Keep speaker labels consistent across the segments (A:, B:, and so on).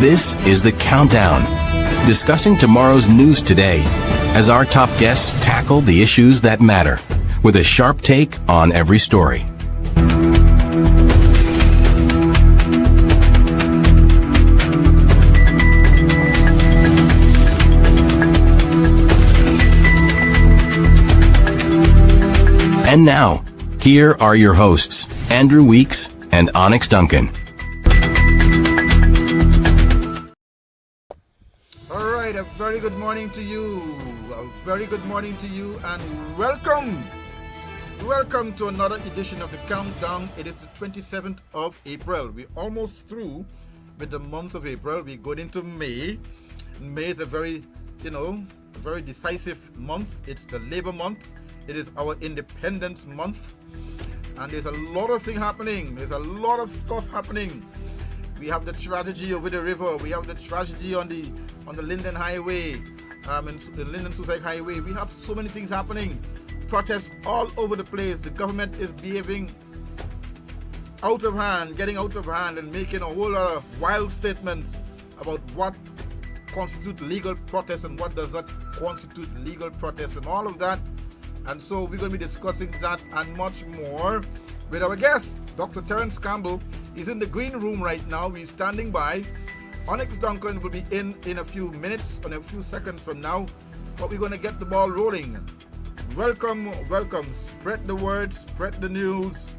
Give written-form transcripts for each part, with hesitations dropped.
A: This is The Countdown, discussing tomorrow's news today as our top guests tackle the issues that matter with a sharp take on every story. And now, here are your hosts, Andrew Weeks and Onyx Duncan.
B: All right, a very good morning to you. A very good morning to you, and welcome. Welcome to another edition of The Countdown. It is the 27th of April. We're almost through with the month of April. We're going into May. May is a very decisive month. It's the Labor Month. It is our Independence Month, and there's a lot of things happening. There's a lot of stuff happening. We have the tragedy over the river. We have the tragedy on the Linden Highway, and the Linden Suicide Highway. We have so many things happening. Protests all over the place. The government is behaving out of hand, getting out of hand, and making a whole lot of wild statements about what constitutes legal protest and what does not constitute legal protest and all of that. And so we're going to be discussing that and much more with our guest, Dr. Terrence Campbell. He's in the green room right now. He's standing by. Onyx Duncan will be in a few minutes, in a few seconds from now, but we're going to get the ball rolling. Welcome, welcome. Spread the word, spread the news.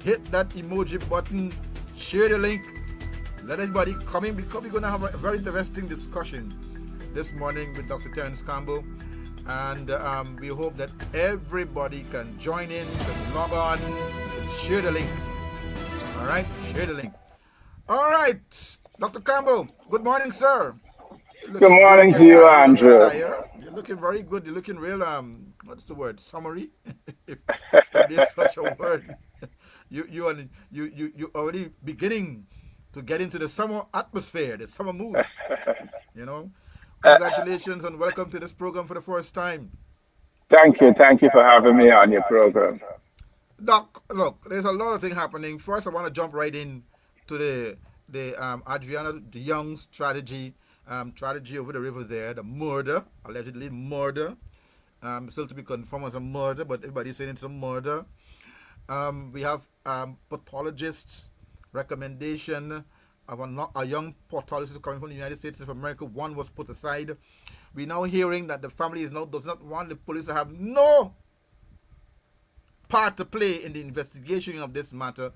B: Hit that emoji button. Share the link. Let everybody come in, because we're going to have a very interesting discussion this morning with Dr. Terrence Campbell. And we hope that everybody can join in, can log on, and share the link. All right, share the link. All right, Dr. Campbell, good morning, sir.
C: Good morning to you, Andrew.
B: You're looking very good. You're looking real, what's the word, summery? if there's such a word. You already beginning to get into the summer atmosphere, the summer mood, you know. Congratulations and welcome to this program for the first time.
C: Thank you for having me on your program.
B: Doc, look, there's a lot of things happening. First, I want to jump right in to the Adriana de Young's tragedy over the river there, the murder, allegedly murder, still to be confirmed as a murder, but everybody's saying it's a murder. We have pathologists' recommendation of a young pathologist coming from the United States of America. One was put aside. We're now hearing that the family does not want the police to have no part to play in the investigation of this matter.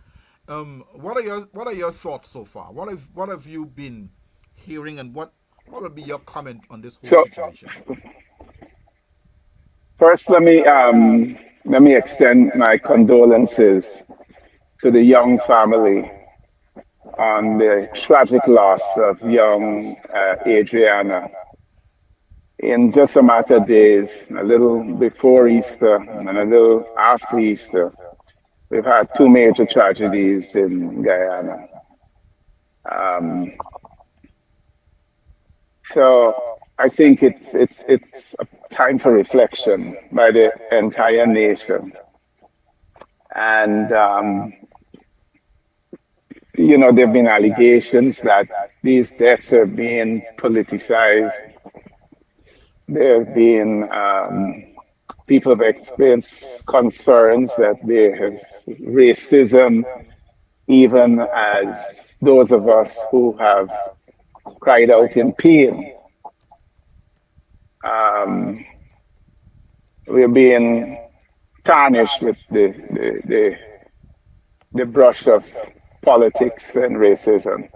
B: What are your thoughts so far? What have you been hearing, and what will be your comment on this whole situation?
C: First, let me extend my condolences to the Young family on the tragic loss of young Adriana. In just a matter of days, a little before Easter and a little after Easter, we've had two major tragedies in Guyana. So I think it's a time for reflection by the entire nation. And there have been allegations that these deaths are being politicized. There have been people have experienced concerns that there is racism, even as those of us who have cried out in pain. We're being tarnished with the brush of politics and racism.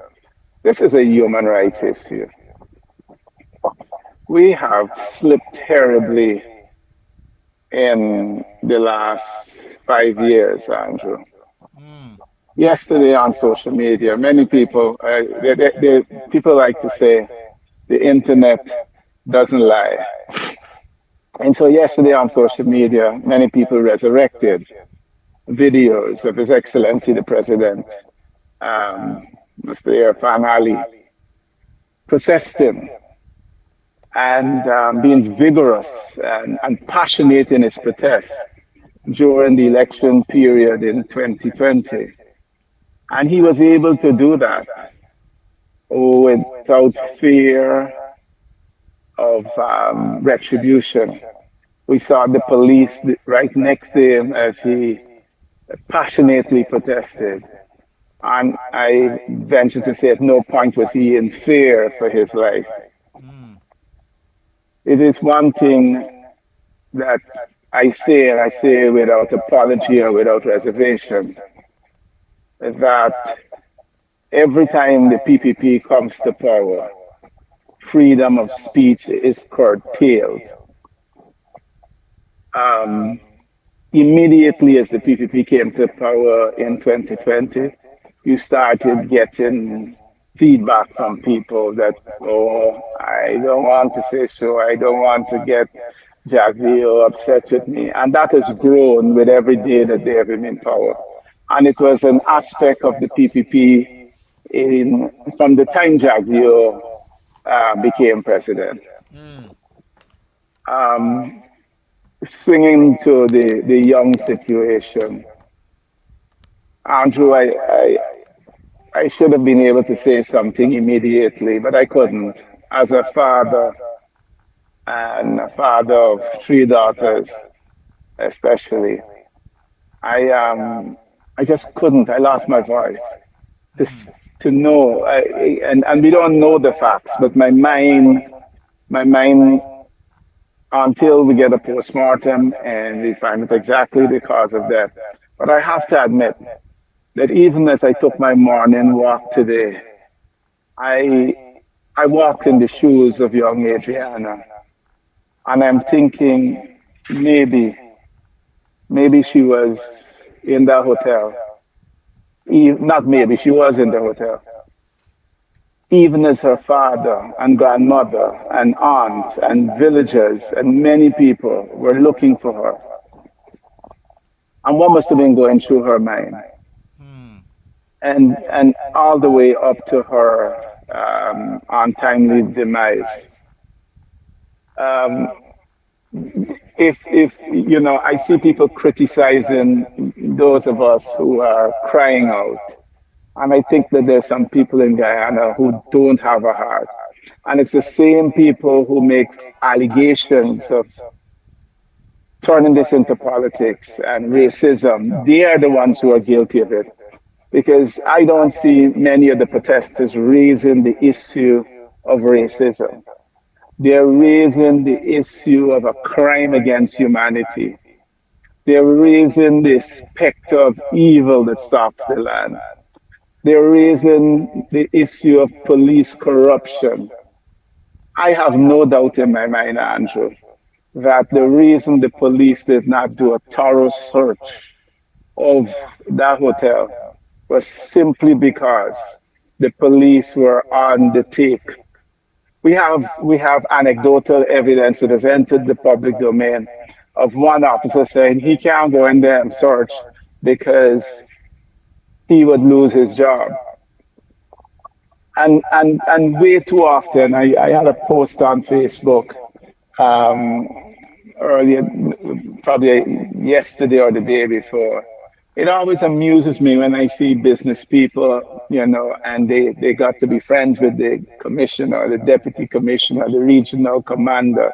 C: This is a human rights issue. We have slipped terribly in the last 5 years, Andrew. Yesterday on social media, many people, people like to say the internet doesn't lie. And so yesterday on social media, many people resurrected videos of His Excellency the President, Mr. Irfan Ali, protesting and being vigorous and passionate in his protest during the election period in 2020. And he was able to do that without fear of retribution. We saw the police right next to him as he passionately protested. And I venture to say at no point was he in fear for his life. It is one thing that I say, and I say without apology or without reservation, that every time the PPP comes to power, freedom of speech is curtailed. Um, Immediately as the PPP came to power in 2020, you started getting feedback from people that, oh, I don't want to say so, I don't want to get Jack Veo upset with me. And that has grown with every day that they have been in power. And it was an aspect of the PPP from the time Jack Veo became president. Um, Swinging to the young situation, Andrew, I should have been able to say something immediately, but I couldn't. As a father and a father of three daughters, especially, I just couldn't. I lost my voice to to know, and we don't know the facts, but my mind, until we get a postmortem and we find out exactly the cause of death. But I have to admit that even as I took my morning walk today, I I walked in the shoes of young Adriana, and I'm thinking maybe maybe she was in that hotel. Not maybe she was in the hotel. Even as her father and grandmother and aunts and villagers and many people were looking for her. And what must have been going through her mind? And all the way up to her untimely demise. Um, if I see people criticizing those of us who are crying out, and I think that there's some people in Guyana who don't have a heart. And it's the same people who make allegations of turning this into politics and racism. They are the ones who are guilty of it. Because I don't see many of the protesters raising the issue of racism. They're raising the issue of a crime against humanity. They're raising the specter of evil that stalks the land. They're raising the issue of police corruption. I have no doubt in my mind, Andrew, that the reason the police did not do a thorough search of that hotel was simply because the police were on the take. We have anecdotal evidence that has entered the public domain of one officer saying he can't go in there and search because he would lose his job. And way too often, I had a post on Facebook um, earlier, probably yesterday or the day before. It always amuses me when I see business people, and they got to be friends with the commissioner, the deputy commissioner, the regional commander.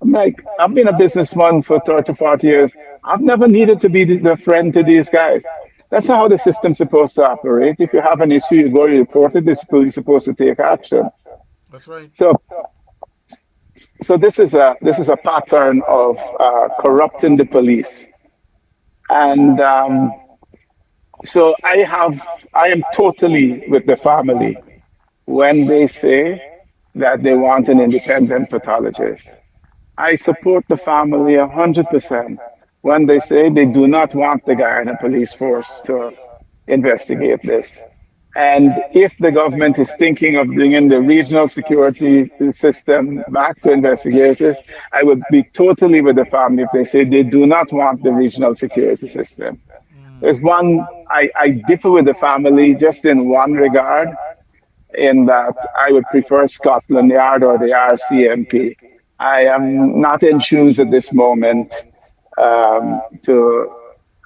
C: I'm like, I've been a businessman for 30, 40 years. I've never needed to be the friend to these guys. That's not how the system's supposed to operate. If you have an issue, you go report it. The police supposed to take action.
B: That's right.
C: So this is a pattern of corrupting the police, and so I am totally with the family when they say that they want an independent pathologist. I support the family 100% when they say they do not want the Guyana police force to investigate this. And if the government is thinking of bringing the regional security system back to investigate this, I would be totally with the family if they say they do not want the regional security system. There's one, I differ with the family just in one regard, in that I would prefer Scotland Yard or the RCMP. I am not enthused at this moment to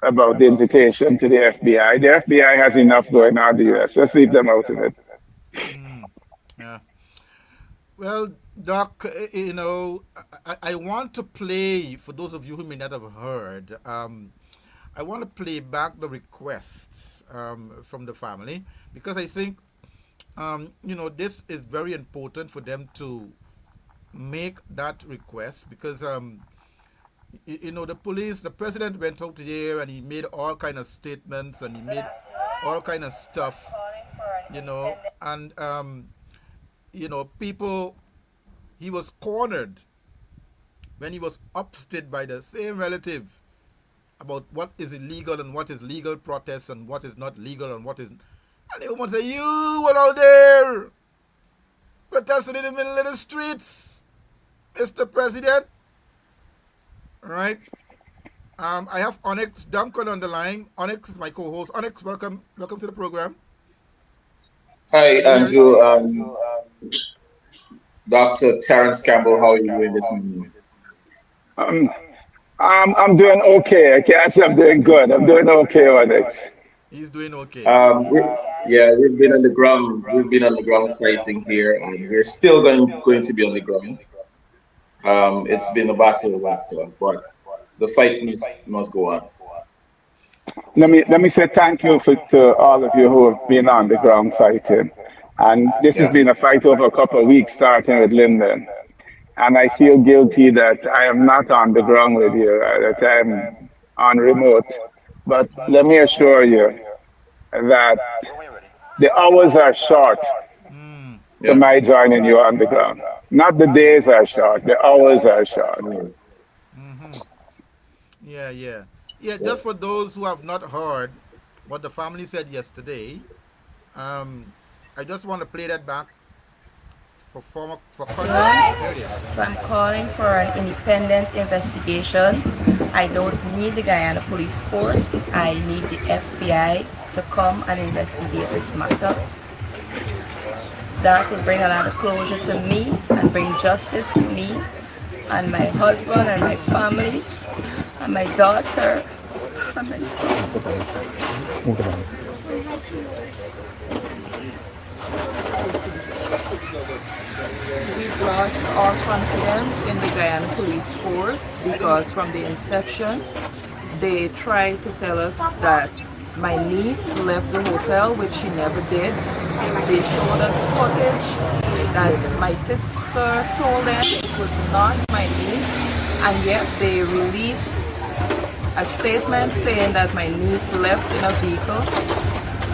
C: about the invitation to the FBI. The FBI has enough going on in the US. Let's leave them out of it.
B: Well, Doc, I want to play, for those of you who may not have heard, I want to play back the request from the family because I think, this is very important for them to make that request because, the police, the president went out there and he made all kind of statements and he made all kind of stuff, and, people, he was cornered when he was upsted by the same relative about what is illegal and what is legal protest and what is not legal and what is. And they want to say, you were out there protesting in the middle of the streets, Mr. President. Right? I have Onyx Duncan on the line. Onyx is my co-host. Onyx, welcome to the program.
D: Hi,
B: Can you hear?
D: Andrew. Dr. Terrence Campbell, how are you doing this morning?
C: Um, I'm doing okay. I can't say I'm doing good. I'm doing okay on it.
B: He's doing okay.
D: Yeah, we've been on the ground. We've been on the ground fighting here, and we're still going to be on the ground. It's been a battle, but the fight must go on.
C: Let me say thank you to all of you who have been on the ground fighting. And this has
D: Yeah,
C: been a fight over a couple of weeks, starting with Linden. And I feel guilty that I am not on the ground with you, that I'm on remote. But let me assure you that the hours are short
B: Mm,
C: to
D: yeah.
C: my joining you on the ground. Not the days are short, the hours are short.
D: Mm,
B: mm-hmm. Yeah, yeah. Yeah,
D: yeah.
B: just for those who have not heard what the family said yesterday, um, I just want to play that back for context. Here it is.
E: So I'm calling for an independent investigation. I don't need the Guyana Police Force. I need the FBI to come and investigate this matter. That will bring a lot of closure to me and bring justice to me and my husband and my family and my daughter and my son. We've lost all confidence in the Guyana Police Force because from the inception, they tried to tell us that my niece left the hotel, which she never did. They showed us footage that my sister told them it was not my niece, and yet they released a statement saying that my niece left in a vehicle.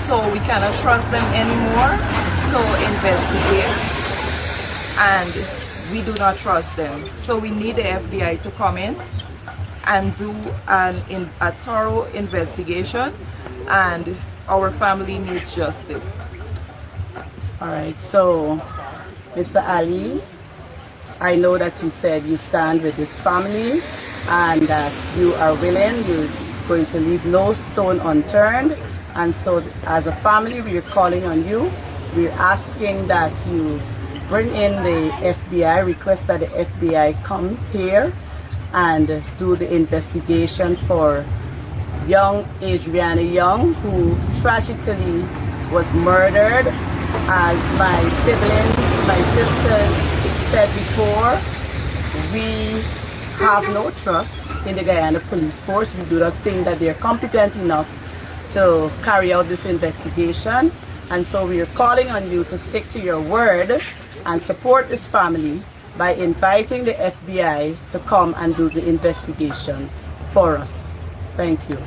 E: So we cannot trust them anymore to investigate, and we do not trust them. So we need the FBI to come in and do a thorough investigation, and our family needs justice.
F: All right, so Mr. Ali, I know that you said you stand with this family and that you are willing, you're going to leave no stone unturned. And so as a family, we are calling on you. We're asking that you bring in the FBI, request that the FBI comes here and do the investigation for young Adriana Young, who tragically was murdered. As my siblings, my sisters said before, we have no trust in the Guyana Police Force. We do not think that they're competent enough to carry out this investigation. And so we are calling on you to stick to your word and support this family by inviting the FBI to come and do the investigation for us. Thank you.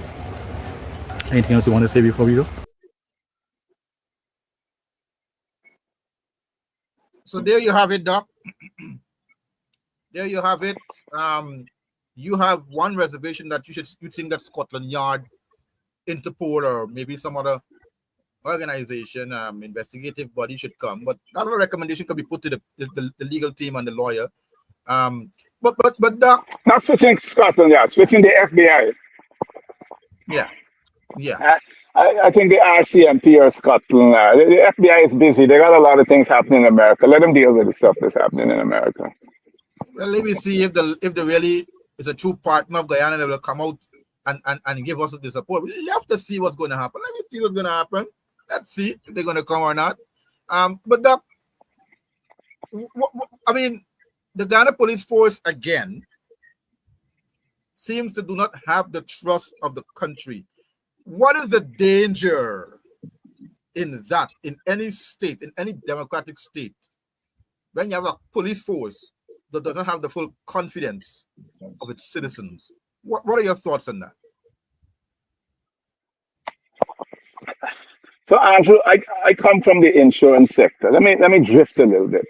G: Anything else you want to say before we go?
B: So there you have it, Doc. There you have it. You have one reservation that you think that Scotland Yard, Interpol, or maybe some other organization, investigative body should come. But that recommendation can be put to the legal team and the lawyer. But Doc,
C: Not switching Scotland Yard, switching the FBI.
B: yeah, yeah.
C: I think the RCMP or Scotland Yard. The FBI is busy. They got a lot of things happening in America. Let them deal with the stuff that's happening in America.
B: Well, let me see if the really is a true partner of Guyana that will come out and give us the support. We have to see what's going to happen. Let me see what's going to happen. Let's see if they're going to come or not. But Doc, I mean, the Ghana Police Force again seems to do not have the trust of the country. What is the danger in that, in any state, in any democratic state, when you have a police force that does not have the full confidence of its citizens? What are your thoughts on that?
C: So Andrew, I come from the insurance sector. Let me drift a little bit.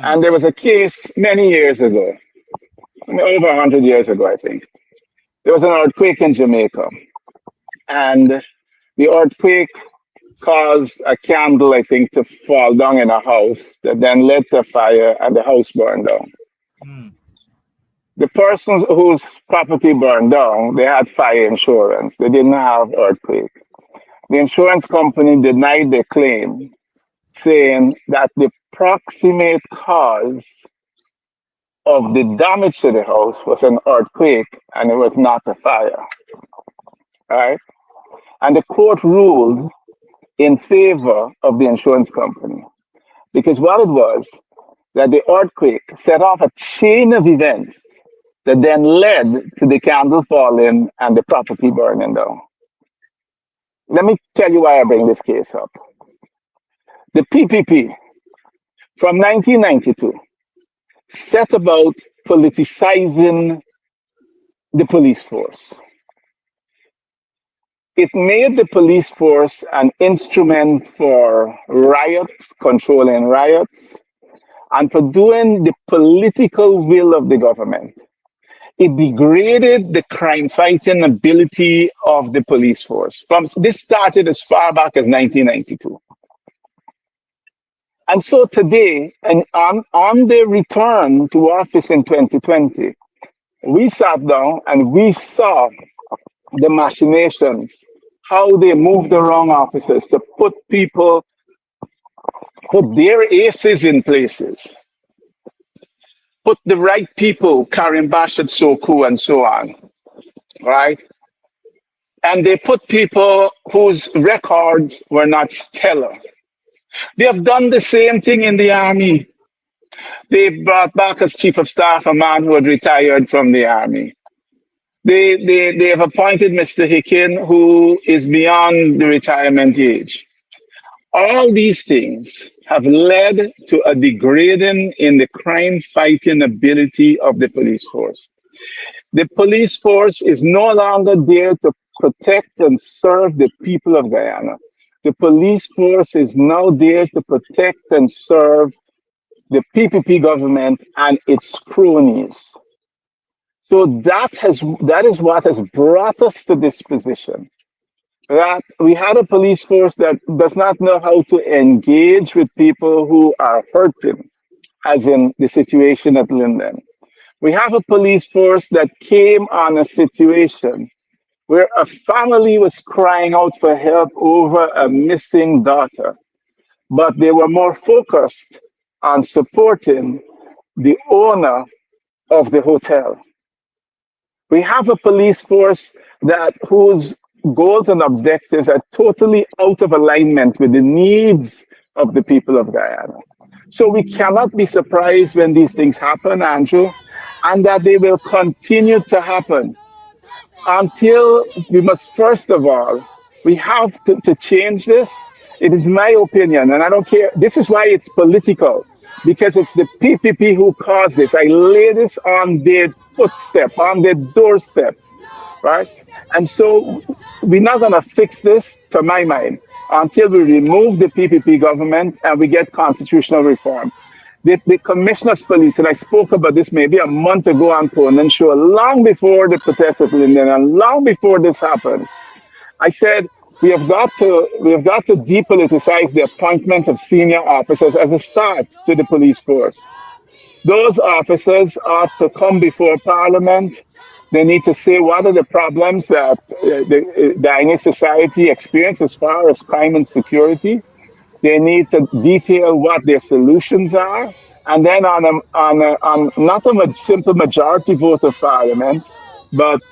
C: And there was a case many years ago, over 100 years ago, I think. There was an earthquake in Jamaica, and the earthquake caused a candle, I think, to fall down in a house that then led to a fire, and the house burned down.
B: Mm.
C: The person whose property burned down, they had fire insurance. They didn't have earthquake. The insurance company denied their claim, saying that the proximate cause of the damage to the house was an earthquake and it was not a fire. Right? And the court ruled in favor of the insurance company because what it was that the earthquake set off a chain of events that then led to the candle falling and the property burning down. Let me tell you why I bring this case up. The PPP from 1992 set about politicizing the police force. It made the police force an instrument for riots, controlling riots, and for doing the political will of the government. It degraded the crime fighting ability of the police force. This started as far back as 1992. And so today, and on the return to office in 2020, we sat down and we saw the machinations, how they moved around offices to put their aces in places, put the right people, Karen Bashad Soku and so on, right? And they put people whose records were not stellar. They have done the same thing in the army. They brought back as chief of staff a man who had retired from the army. They have appointed Mr. Hicken, who is beyond the retirement age. All these things have led to a degrading in the crime fighting ability of the police force. The police force is no longer there to protect and serve the people of Guyana. The police force is now there to protect and serve the PPP government and its cronies. So that is what has brought us to this position. That we had a police force that does not know how to engage with people who are hurting, as in the situation at Linden. We have a police force that came on a situation where a family was crying out for help over a missing daughter, but they were more focused on supporting the owner of the hotel. We have a police force whose goals and objectives are totally out of alignment with the needs of the people of Guyana. So we cannot be surprised when these things happen, Andrew, and that they will continue to happen until we must, first of all, we have to change this. It is my opinion, and I don't care. This is why it's political, because it's the PPP who caused this. I lay this on their footstep, on their doorstep, right? And so we're not going to fix this, to my mind, until we remove the PPP government and we get constitutional reform. The commissioners police, and I spoke about this maybe a month ago on Conan Show, long before the protest at Linden and long before this happened. I said we have got to depoliticize the appointment of senior officers as a start to the police force. Those officers are to come before Parliament. They need to say what are the problems that the Guyanese society experiences as far as crime and security. They need to detail what their solutions are, and then on not a simple majority vote of Parliament, but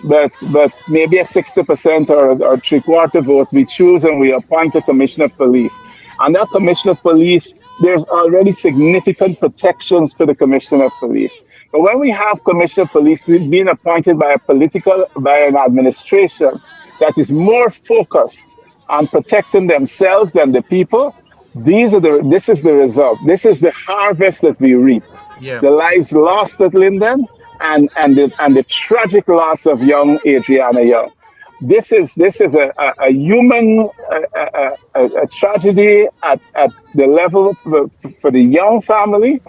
C: maybe a 60% or three-quarter vote, we choose and we appoint a commissioner of police, and that commissioner of police there's already significant protections for the commissioner of police. But when we have commissioner of police being appointed by an administration that is more focused on protecting themselves than the people, this is the result. This is the harvest that we reap.
B: Yeah.
C: The lives lost at Linden and the tragic loss of young Adriana Young. This is a human a tragedy at the level for the Young family,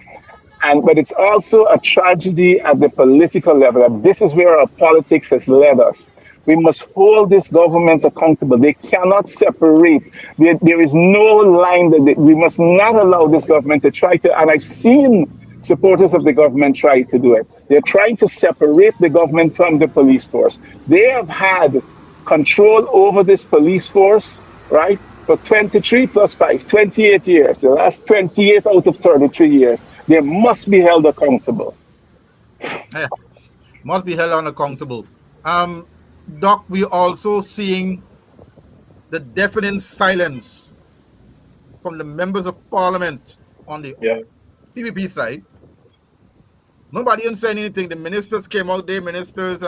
C: and but it's also a tragedy at the political level. And this is where our politics has led us. We must hold this government accountable. They cannot separate. There is no line that we must not allow this government to try to. And I've seen supporters of the government try to do it. They're trying to separate the government from the police force. They have had control over this police force, right, for 23 plus 5, 28 years. The last 28 out of 33 years. They must be held accountable.
B: Yeah. Must be held accountable. Doc, we also seeing the deafening silence from the members of parliament on the PPP side. Nobody even saying anything. The ministers came out there, ministers,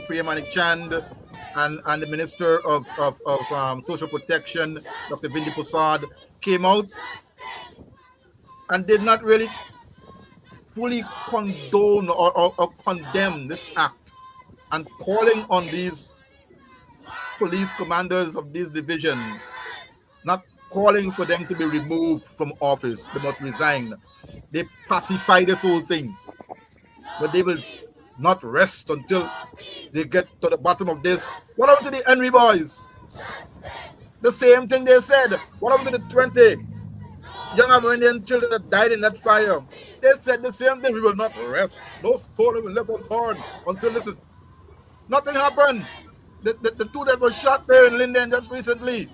B: Priya Manik Chand and the Minister of Social Protection, Dr. Vindi Prasad, came out and did not really fully condone or condemn this act, and calling on these police commanders of these divisions, not calling for them to be removed from office. They must resign. They pacify this whole thing. But they will not rest until they get to the bottom of this. What happened to the Henry boys? The same thing they said. What happened to the 20 young Amerindian children that died in that fire? They said the same thing. We will not rest. No stone will left unturned until this is. Nothing happened. The two that were shot there in Linden just recently.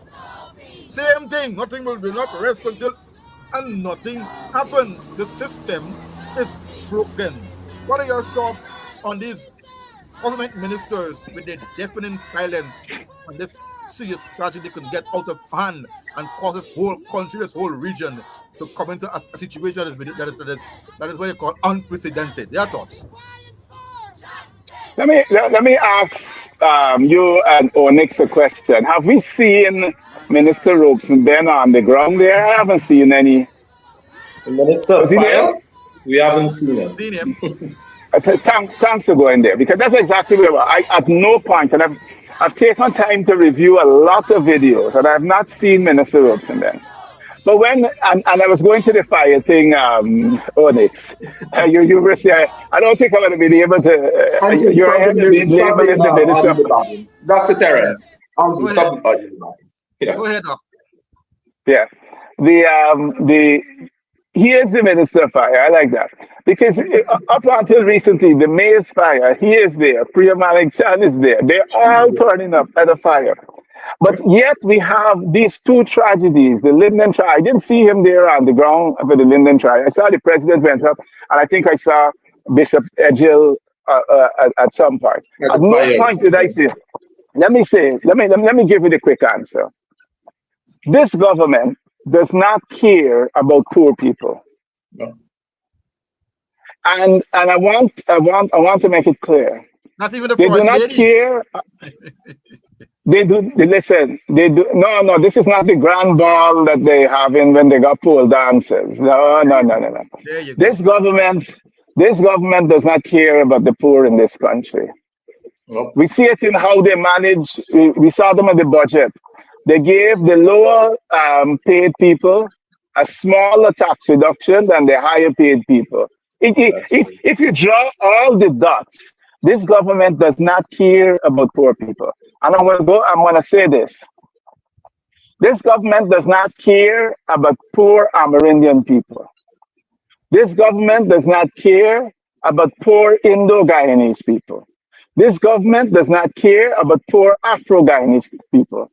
B: Same thing. Nothing will not rest until. And nothing happened. The system is broken. What are your thoughts on these government ministers with their deafening silence, and this serious tragedy could get out of hand and cause this whole country, this whole region to come into a situation that is what they call unprecedented? Your thoughts?
C: Let me ask you and Onyx a question. Have we seen Minister Robeson on the ground there? I haven't seen any.
D: The Minister of Fire? We haven't seen him.
C: Thanks for going there, because that's exactly where I at no point, and I've taken time to review a lot of videos, and I've not seen Minister Robeson then. But when and I was going to the fire thing, Onyx, you were saying, I don't think I'm going to be able to. You're labeled as the minister.
D: Dr. Terrence, stop the audio.
B: Go ahead, Doc.
C: Yeah, he is the Minister of Fire. I like that. Because up until recently, the Mayor's Fire, he is there. Priya Malik Chan is there. They're all turning up at a fire. But yet we have these two tragedies. The Linden trial, I didn't see him there on the ground for the Linden trial. I saw the president went up, and I think I saw Bishop Edgell at some point. At no point did I see. Let me give you the quick answer. This government does not care about poor people.
D: No.
C: And I want to make it clear.
B: Not even the
C: they do not care. They do listen. They do no. This is not the grand ball that they have in when they got pole dances. No. This government does not care about the poor in this country.
D: Nope.
C: We see it in how they manage. We saw them in the budget. They gave the lower paid people a smaller tax reduction than the higher paid people. If you draw all the dots, this government does not care about poor people. And I'm going to say this. This government does not care about poor Amerindian people. This government does not care about poor Indo-Guyanese people. This government does not care about poor Afro-Guyanese people.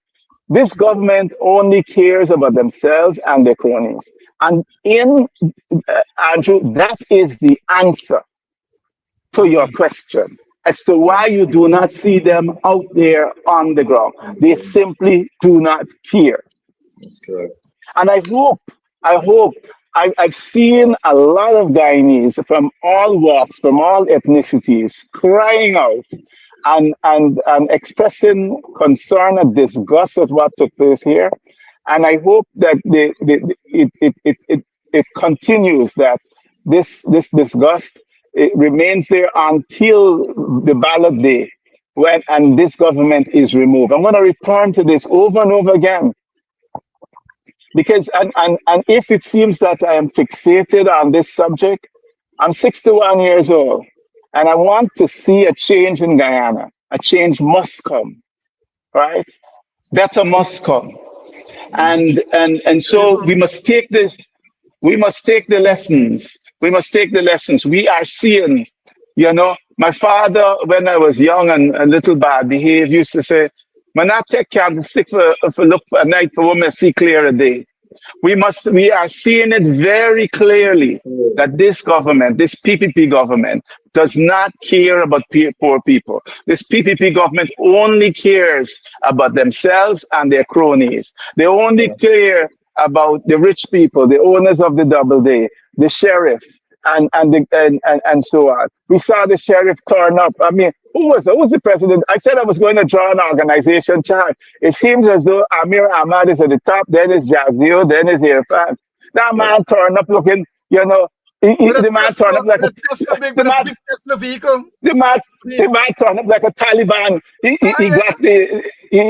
C: This government only cares about themselves and their cronies. And Andrew, that is the answer to your question as to why you do not see them out there on the ground. They simply do not care.
D: That's correct.
C: And I hope I've seen a lot of Guyanese from all walks, from all ethnicities, crying out and expressing concern and disgust at what took place here. And I hope that it continues, that this disgust, it remains there until the ballot day, when and this government is removed. I'm going to return to this over and over again, because and if it seems that I am fixated on this subject, I'm 61 years old, and I want to see a change in Guyana. A change must come, right? Better must come, and so we must take the lessons. We must take the lessons. We are seeing, my father, when I was young and a little bad behaved, used to say, "Man, I take candlestick for look for a night for women see clear a day." We are seeing it very clearly that this government, this PPP government, does not care about poor people. This PPP government only cares about themselves and their cronies. They only care about the rich people, the owners of the double day, the sheriff, and so on. We saw the sheriff turn up. I mean, who was the president? I said I was going to draw an organization chart. It seems as though Amir Ahmad is at the top, then is Jazio, then is Irfan. That man turned up looking, the man turned up like the man,
B: big Tesla vehicle.
C: the man turned up like a Taliban. He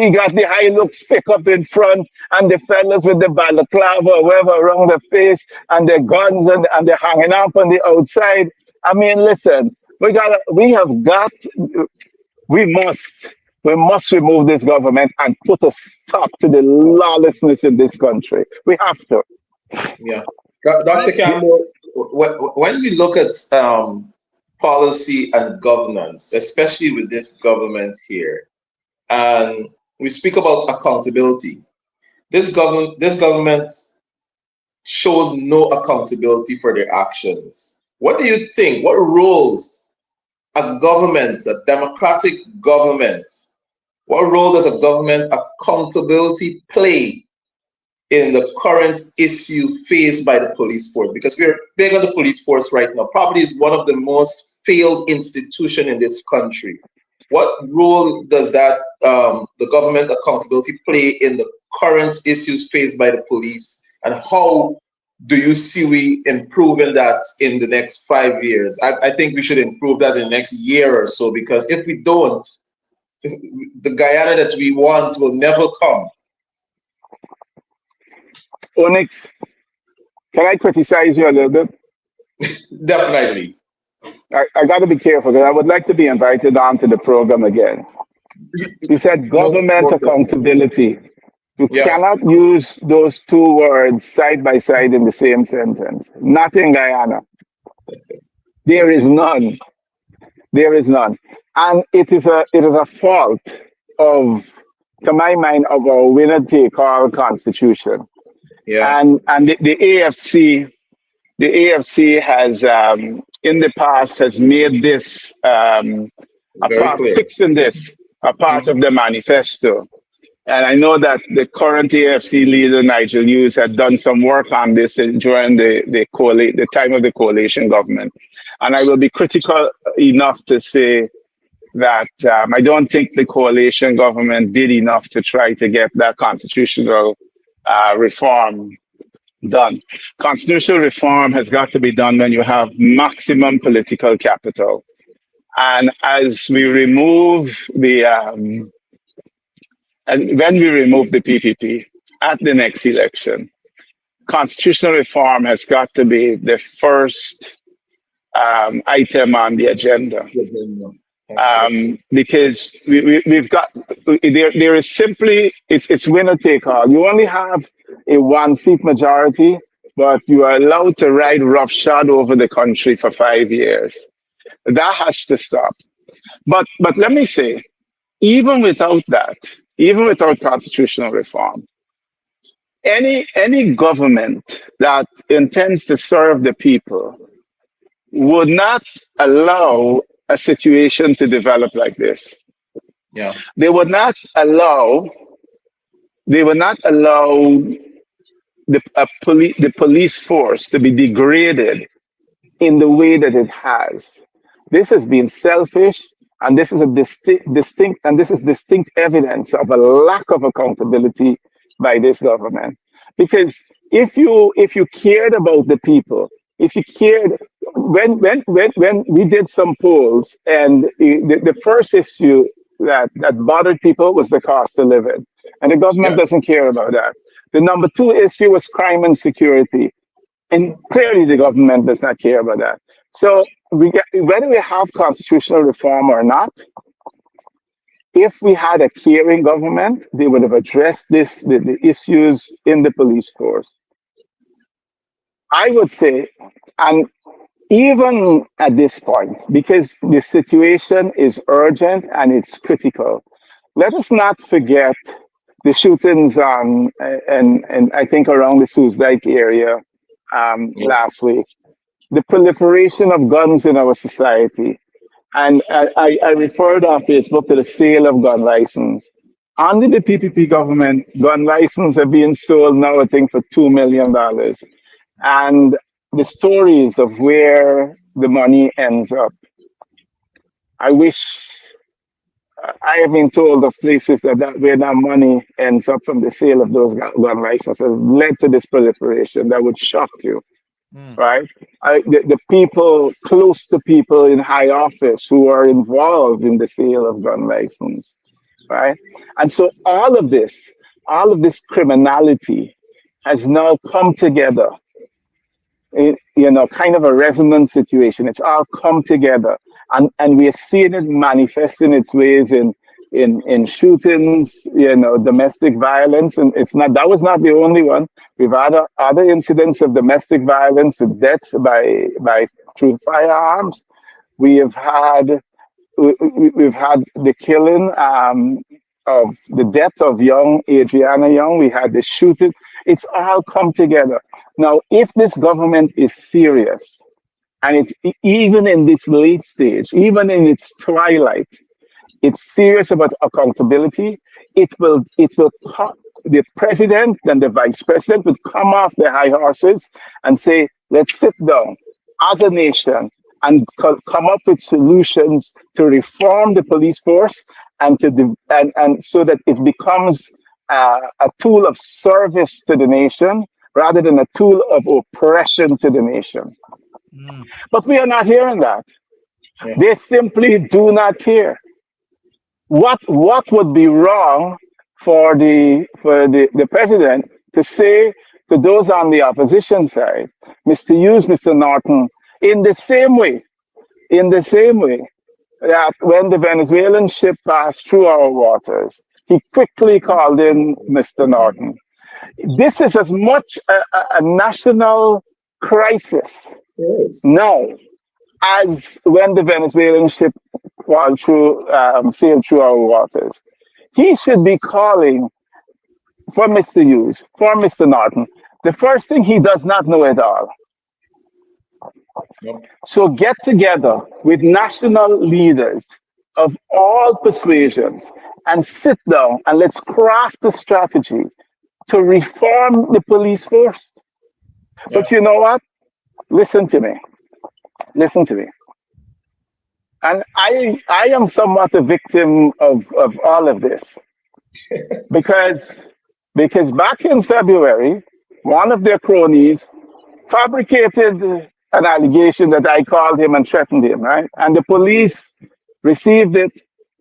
C: got the high look stick up in front, and the fellas with the balaclava or whatever around the face, and their guns, and they're hanging out on the outside. I mean, listen, we must remove this government and put a stop to the lawlessness in this country. We have to.
D: Yeah. Dr. Campbell, when we look at policy and governance, especially with this government here, and we speak about accountability, this government shows no accountability for their actions. What do you think? What roles a government, a democratic government, what role does a government accountability play in the current issue faced by the police force? Because we're big on the police force right now. Probably is one of the most failed institutions in this country. What role does that the government accountability play in the current issues faced by the police, and how do you see we improving that in the next 5 years? I think we should improve that in the next year or so, because if we don't, the Guyana that we want will never come.
C: Onyx, can I criticize you a little bit?
D: Definitely.
C: I got to be careful, because I would like to be invited onto the program again. You said government accountability. You cannot use those two words side by side in the same sentence. Not in Guyana. There is none. There is none. And it is a fault of, to my mind, of our winner-take-all constitution.
D: Yeah.
C: And the AFC has in the past has made this fixing this a part of the manifesto. And I know that the current AFC leader, Nigel Hughes, had done some work on this during the time of the coalition government. And I will be critical enough to say that I don't think the coalition government did enough to try to get that constitutional reform done. Constitutional reform has got to be done when you have maximum political capital. And as we remove and when we remove the PPP at the next election, constitutional reform has got to be the first item on the agenda. Because we've got, there is simply, it's winner take all. You only have a 1-seat majority, but you are allowed to ride roughshod over the country for 5 years. That has to stop. But let me say, even without that, even without constitutional reform, any government that intends to serve the people would not allow a situation to develop like this.
D: Yeah.
C: They would not allow the police force to be degraded in the way that it has. This has been selfish, and this is a distinct evidence of a lack of accountability by this government. Because if you cared about the people, if you cared, when we did some polls, and the first issue that bothered people was the cost of living, and the government
D: Yeah.
C: doesn't care about that. The number two issue was crime and security. And clearly, the government does not care about that. So, whether we have constitutional reform or not, if we had a caring government, they would have addressed the issues in the police force. I would say, and even at this point, because the situation is urgent and it's critical, let us not forget the shootings and I think around the Suze Dyke area
D: Yeah.
C: last week, the proliferation of guns in our society. And I referred on Facebook to the sale of gun license. Under the PPP government, gun licenses are being sold now, I think, for $2 million. And the stories of where the money ends up. I wish I have been told of places where that money ends up from the sale of those gun licenses led to this proliferation that would shock you,
B: Mm.
C: right? The people close to people in high office who are involved in the sale of gun license, right? And so all of this criminality has now come together kind of a resonance situation. It's all come together, and we are seeing it manifesting its ways in shootings, domestic violence, and it's not that was not the only one. We've had other incidents of domestic violence, with deaths by through firearms. We have had we've had the killing of the death of young Adriana Young. We had the shooting. It's all come together. Now, if this government is serious, and even in this late stage, even in its twilight, it's serious about accountability, the president and the vice president would come off their high horses and say, let's sit down as a nation and come up with solutions to reform the police force and so that it becomes a tool of service to the nation rather than a tool of oppression to the nation.
B: Mm.
C: But we are not hearing that.
D: Yeah.
C: They simply do not care. What would be wrong for the president to say to those on the opposition side, Mr. Hughes, Mr. Norton, in the same way that when the Venezuelan ship passed through our waters, he quickly called in Mr. Norton. This is as much a national crisis
D: Yes.
C: now as when the Venezuelan ship sailed through our waters. He should be calling for Mr. Hughes, for Mr. Norton. The first thing, he does not know it all.
D: Yep.
C: So get together with national leaders of all persuasions and sit down and let's craft a strategy to reform the police force.
D: Yeah.
C: But you know what? Listen to me. Listen to me. And I am somewhat a victim of all of this because back in February, one of their cronies fabricated an allegation that I called him and threatened him, right? And the police received it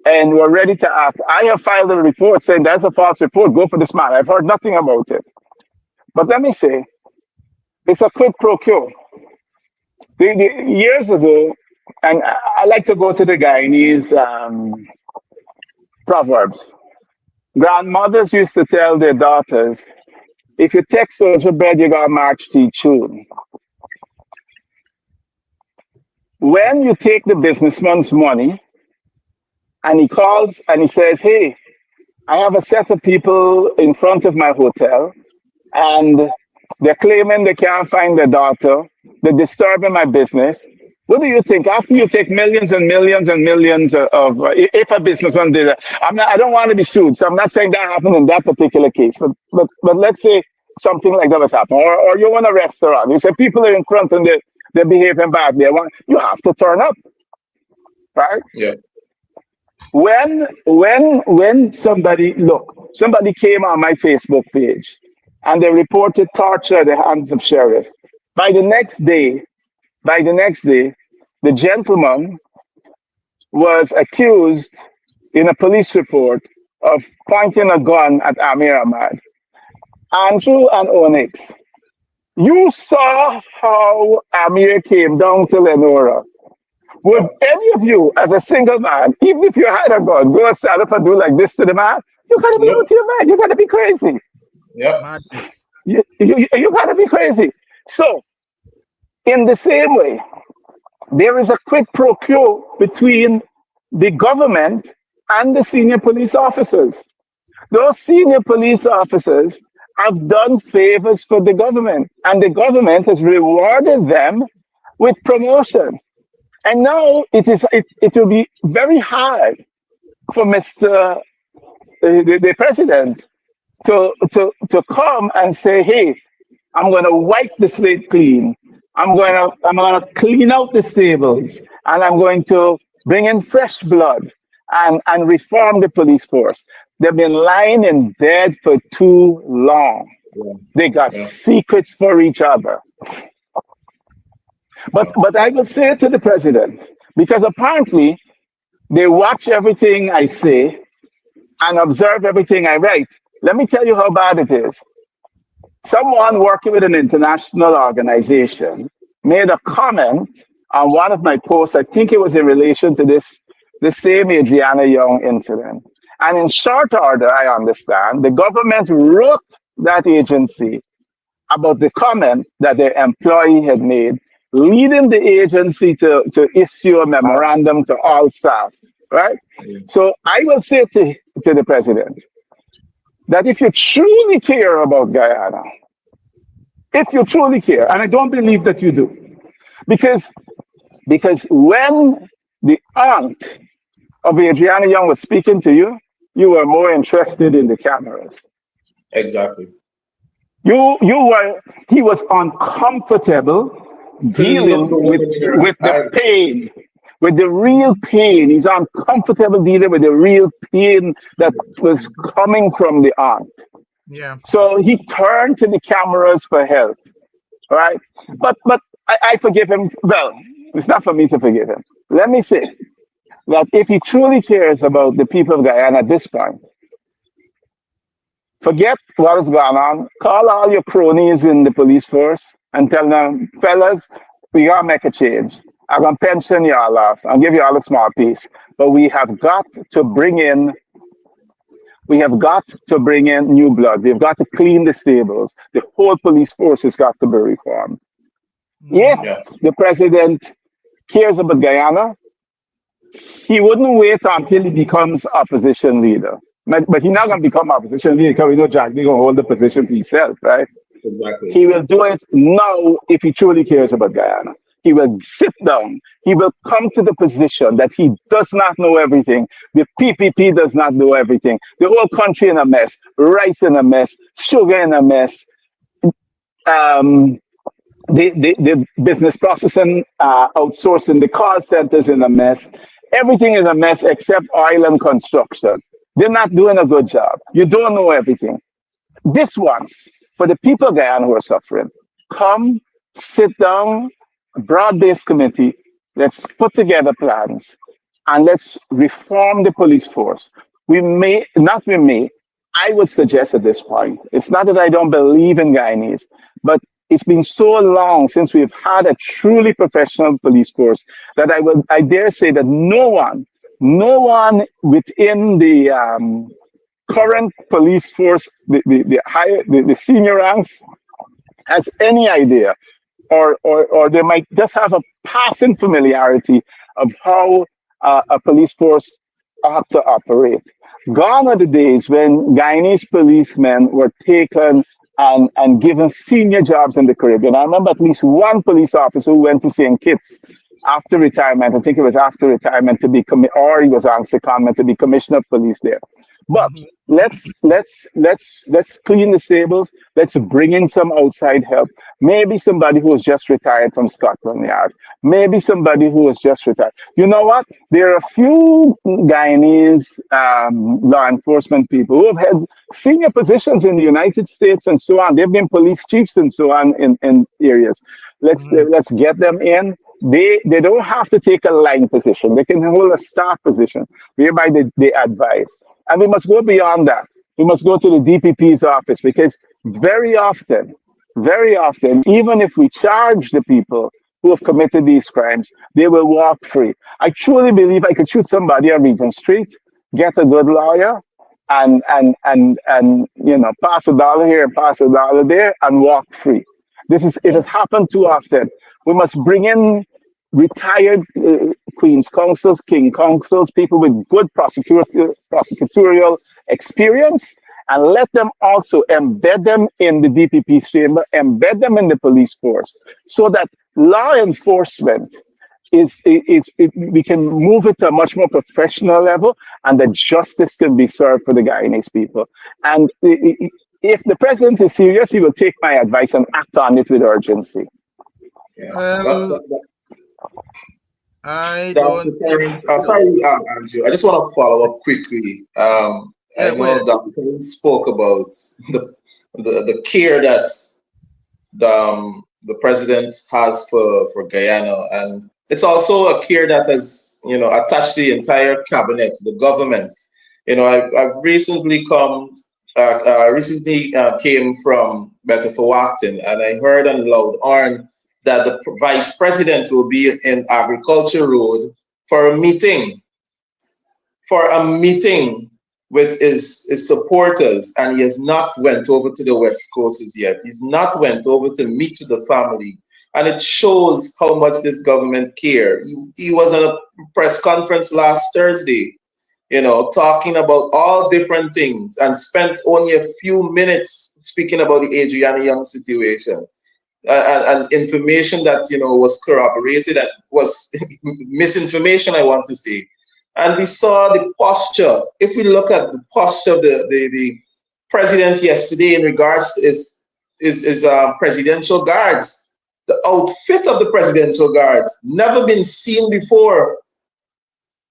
C: and were ready to act. I have filed a report saying that's a false report. Go for this man. I've heard nothing about it. But let me say, it's a quid pro quo. Years ago, and I like to go to the Guyanese proverbs. Grandmothers used to tell their daughters, if you take soldier bread, you got to march to tune. When you take the businessman's money and he calls and he says, hey, I have a set of people in front of my hotel and they're claiming they can't find their daughter, they're disturbing my business. What do you think? After you take millions and millions and millions if a businessman did that, I don't want to be sued, so I'm not saying that happened in that particular case. But let's say something like that was happening, or you're in a restaurant, you say people are in front and they're behaving badly, you have to turn up, right?
D: Yeah.
C: When somebody came on my Facebook page and they reported torture at the hands of sheriff. By the next day, the gentleman was accused in a police report of pointing a gun at Amir Ahmad. Andrew and Onyx, you saw how Amir came down to Lenora. Would any of you, as a single man, even if you had a gun, go and stand up and do like this to the man? You gotta be out of your mind. You gotta be crazy.
D: Yep.
B: Madness.
C: You gotta be crazy. So, in the same way, there is a quid pro quo between the government and the senior police officers. Those senior police officers have done favors for the government, and the government has rewarded them with promotion. And now it will be very hard for the president to come and say, hey, I'm going to wipe the slate clean. I'm going to clean out the stables, and I'm going to bring in fresh blood and reform the police force. They've been lying in bed for too long.
D: Yeah.
C: They got
D: Yeah.
C: secrets for each other. But I will say to the president, because apparently they watch everything I say and observe everything I write. Let me tell you how bad it is. Someone working with an international organization made a comment on one of my posts. I think it was in relation to the same Adriana Young incident. And in short order, I understand, the government wrote that agency about the comment that their employee had made, leading the agency to issue a memorandum to all staff, right? So I will say to the president that if you truly care about Guyana, if you truly care, and I don't believe that you do, because when the aunt of Adriana Young was speaking to you, you were more interested in the cameras.
D: Exactly.
C: He was uncomfortable dealing with the pain, with the real pain. He's uncomfortable dealing with the real pain that was coming from the aunt.
B: Yeah.
C: So he turned to the cameras for help, right? But I forgive him. Well, it's not for me to forgive him. Let me say that if he truly cares about the people of Guyana at this point, forget what has gone on. Call all your cronies in the police force and tell them, fellas, we gotta make a change. I'm gonna pension y'all off and give you all a small piece. But we have got to bring in new blood. We've got to clean the stables. The whole police force has got to be reformed. If the president cares about Guyana, he wouldn't wait until he becomes opposition leader. But he's not going to become opposition leader because we know Jack going to hold the position for himself, right?
D: Exactly.
C: He will do it now if he truly cares about Guyana. He will sit down. He will come to the position that he does not know everything. The PPP does not know everything. The whole country in a mess. Rice in a mess. Sugar in a mess. The business processing, outsourcing, the call centers in a mess. Everything is a mess except oil and construction. They're not doing a good job. You don't know everything. This once, for the people of Guyana who are suffering, come, sit down, broad-based committee, let's put together plans, and let's reform the police force. I would suggest at this point, it's not that I don't believe in Guyanese, but it's been so long since we've had a truly professional police force that I dare say that no one within the current police force, the senior ranks, has any idea, or they might just have a passing familiarity of how a police force ought to operate. Gone are the days when Guyanese policemen were taken and given senior jobs in the Caribbean. I remember at least one police officer who went to St. Kitts after retirement. I think it was after retirement or he was on secondment to be commissioner of police there. But let's clean the stables. Let's bring in some outside help. Maybe somebody who has just retired from Scotland Yard. Maybe somebody who has just retired. You know what? There are a few Guyanese law enforcement people who have had senior positions in the United States and so on. They've been police chiefs and so on in areas. Let's get them in. They don't have to take a line position. They can hold a staff position whereby they advise. And we must go beyond that. We must go to the DPP's office because very often, even if we charge the people who have committed these crimes, they will walk free. I truly believe I could shoot somebody on Regent Street, get a good lawyer, and pass $1 here, pass $1 there, and walk free. It has happened too often. We must bring in retired Queen's Counsels, King Counsels, people with good prosecutorial experience, and let them also embed them in the DPP chamber, embed them in the police force, so that law enforcement we can move it to a much more professional level, and that justice can be served for the Guyanese people. And if the president is serious, he will take my advice and act on it with urgency.
D: Yeah.
B: Well, I
D: Dr.
B: don't think
D: Terrence,
B: so.
D: sorry, Andrew. I just want to follow up quickly. I
B: Yeah, go
D: know
B: ahead.
D: Dr. Terrence spoke about the care that the president has for Guyana, and it's also a care that has attached the entire cabinet, the government. I've recently came from Betafawakton, and I heard on Loud Arn that the vice president will be in Agriculture Road for a meeting, with his supporters, and he has not went over to the West Coast as yet. He's not went over to meet with the family, and it shows how much this government care. He was on a press conference last Thursday, talking about all different things, and spent only a few minutes speaking about the Adriana Young situation. And information that was corroborated and was misinformation, I want to say. And we saw the posture. If we look at the posture of the president yesterday in regards to his presidential guards, the outfit of the presidential guards never been seen before.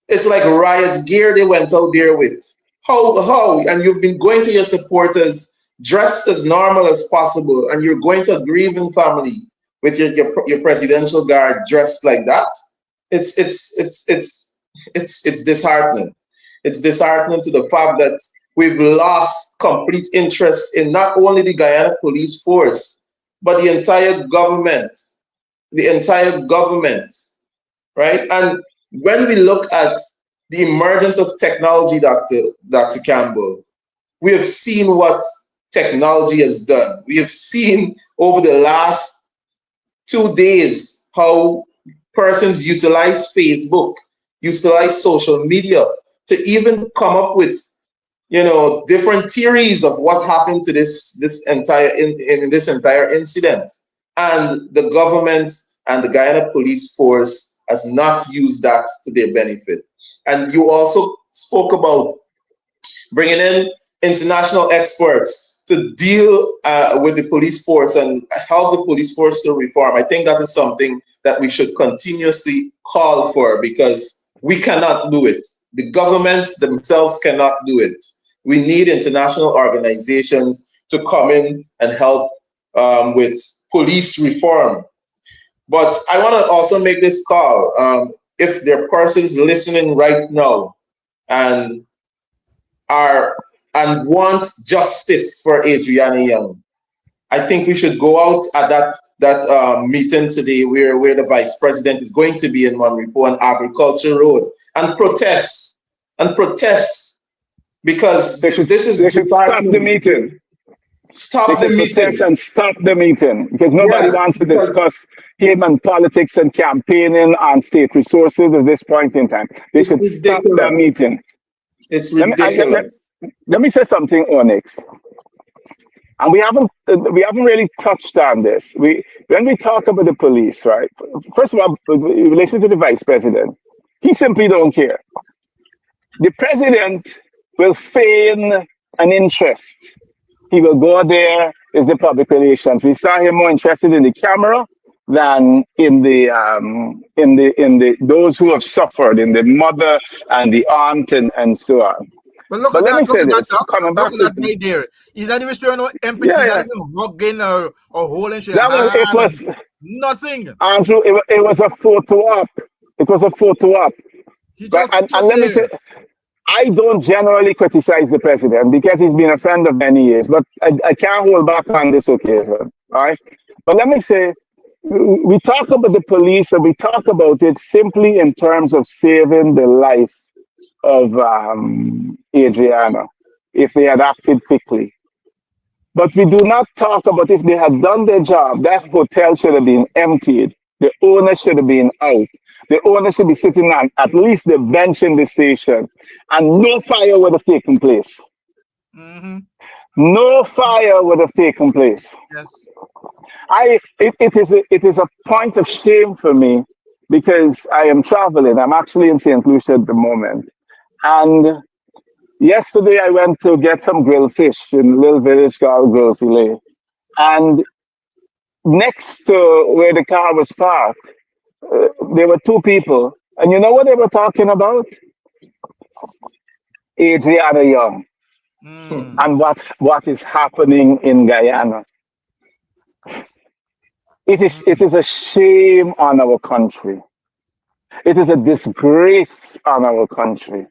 D: It's like riot gear they went out there with. How? And you've been going to your supporters dressed as normal as possible, and you're going to a grieving family with your presidential guard dressed like that. It's disheartening. It's disheartening to the fact that we've lost complete interest in not only the Guyana police force, but the entire government. Right? And when we look at the emergence of technology, Dr. Campbell, we have seen what technology has done. We have seen over the last 2 days how persons utilize Facebook, utilize social media to even come up with different theories of what happened to this entire incident. And the government and the Guyana police force has not used that to their benefit. And you also spoke about bringing in international experts to deal with the police force and help the police force to reform. I think that is something that we should continuously call for, because we cannot do it. The governments themselves cannot do it. We need international organizations to come in and help with police reform. But I want to also make this call. If there are persons listening right now and want justice for Adriana Young, I think we should go out at that meeting today where the vice president is going to be in Monrepo on Agriculture Road and protest because
C: They should stop the meeting.
D: Stop
C: They
D: the
C: should
D: meeting.
C: protest and stop the meeting because nobody
D: Yes,
C: wants to
D: because
C: discuss human politics and campaigning on state resources at this point in time. They
D: it's
C: should stop the
D: ridiculous.
C: meeting.
D: It's
C: Let me, I,
D: ridiculous.
C: let me say something, Onyx. And we haven't really touched on this. When we talk about the police, right? First of all, in relation to the vice president, he simply don't care. The president will feign an interest. He will go there is the public relations. We saw him more interested in the camera than in the those who have suffered, in the mother and the aunt and so on.
B: But look
C: But
B: at
C: let me
B: that, look
C: say
B: at that,
C: this,
B: doc.
C: coming
B: Look
C: back
B: at
C: to
B: that guy there. He's not even showing no empathy,
C: yeah,
B: not
C: yeah.
B: even hugging or holding your
C: That was it
B: hand, and
C: was
B: nothing.
C: Andrew, it was a photo op. It was a photo op.
B: He
C: Right?
B: just
C: And
B: stood
C: let me
B: there.
C: say I don't generally criticize the president because he's been a friend of many years, but I can't hold back on this occasion. All right. But let me say, we talk about the police and we talk about it simply in terms of saving the life of Adriana if they had acted quickly. But we do not talk about if they had done their job, that hotel should have been emptied. The owner should have been out. The owner should be sitting on at least the bench in the station. And no fire would have taken place.
B: Mm-hmm.
C: No fire would have taken place.
B: Yes.
C: It is a point of shame for me because I am traveling. I'm actually in St. Lucia at the moment. And yesterday I went to get some grilled fish in a little village called Grossy. And next to where the car was parked, there were two people. And you know what they were talking about? Adriana Young
B: Mm.
C: and what is happening in Guyana. It
B: Mm.
C: is a shame on our country. It is a disgrace on our country.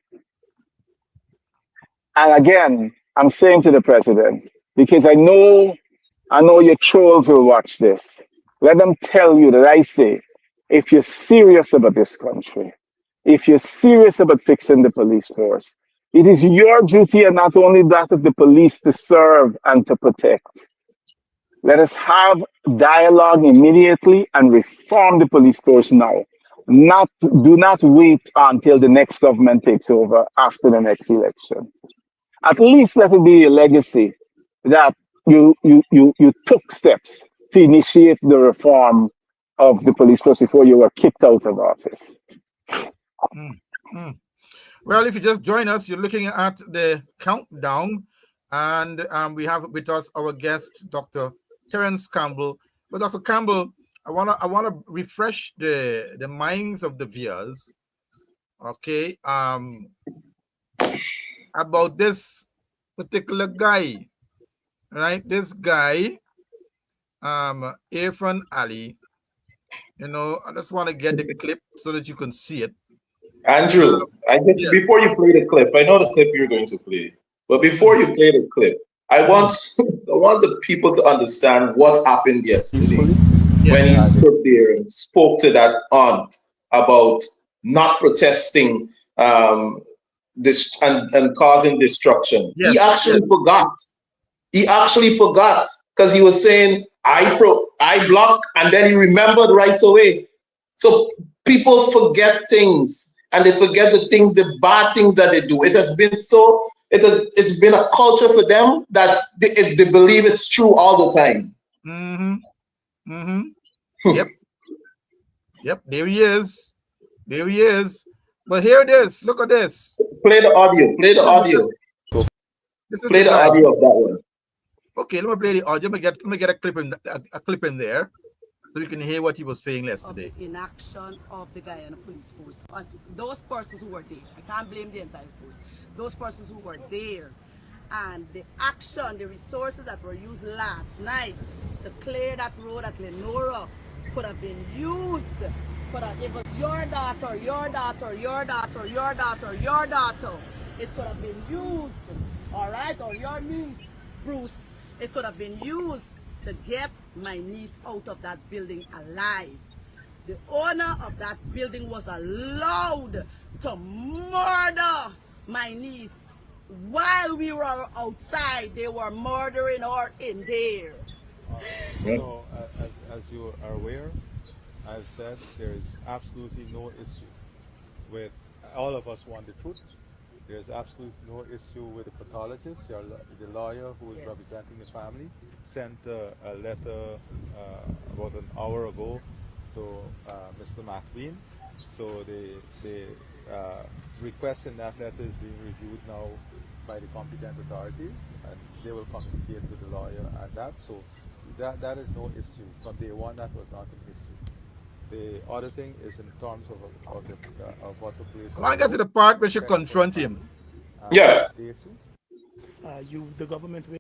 C: And again, I'm saying to the president, because I know your trolls will watch this. Let them tell you that I say, if you're serious about this country, if you're serious about fixing the police force, it is your duty and not only that of the police to serve and to protect. Let us have dialogue immediately and reform the police force now. Do not wait until the next government takes over after the next election. At least let it be a legacy that you took steps to initiate the reform of the police force before you were kicked out of office.
B: Mm. Mm. Well, if you just join us, you're looking at the countdown, and we have with us our guest, Dr. Terrence Campbell. But Dr. Campbell, I wanna refresh the minds of the viewers, okay, about this particular guy, right? This guy, Irfan Ali. I just want to get the clip so that you can see it.
D: Andrew, I just
B: Yes.
D: before you play the clip, I know the clip you're going to play, but before
B: Mm,
D: you play the clip, I want
B: mm,
D: I want the people to understand what happened yesterday
G: Peacefully.
D: when he
B: yes.
D: stood there and spoke to that aunt about not protesting this and causing destruction. He
B: Yes. Yes.
D: actually forgot. He actually forgot because he was saying I block and then he remembered right away. So people forget things and they forget the things, the bad things that they do. It has been so it's been a culture for them that they believe it's true all the time.
B: Mm-hmm. Mm-hmm. Yep. Yep. There he is. There he is. But here it is. Look at this.
D: Play the audio. Play the
B: This is the
D: audio.
B: this is the
D: Play the
B: guy.
D: audio of that one.
B: Okay, let me play the audio. Let me get a clip in there so you can hear what he was saying
F: Of the
B: yesterday.
F: inaction of the Guyana police force. Those persons who were there, I can't blame the entire force. Those persons who were there and the action, the resources that were used last night to clear that road at Lenora could have been used. It was your daughter, your daughter, your daughter, your daughter, your daughter. It could have been used, all right, or your niece, Bruce. It could have been used to get my niece out of that building alive. The owner of that building was allowed to murder my niece while we were outside. They were murdering her in there.
G: So, as you are aware, I've said there is absolutely no issue with all of us want the truth. There's absolutely no issue with the pathologist. The lawyer who is
F: Yes.
G: representing the family sent a letter about an hour ago to Mr. McLean. So the request in that letter is being reviewed now by the competent authorities, and they will communicate with the lawyer and that. So that is no issue. From day one, that was not an issue. The other thing is in terms of what took place
B: I
G: on
B: want
G: the
B: to get to
G: road,
B: the part where she
G: affected for the
B: confront him.
G: family, and
D: Yeah.
G: they too.
H: The government will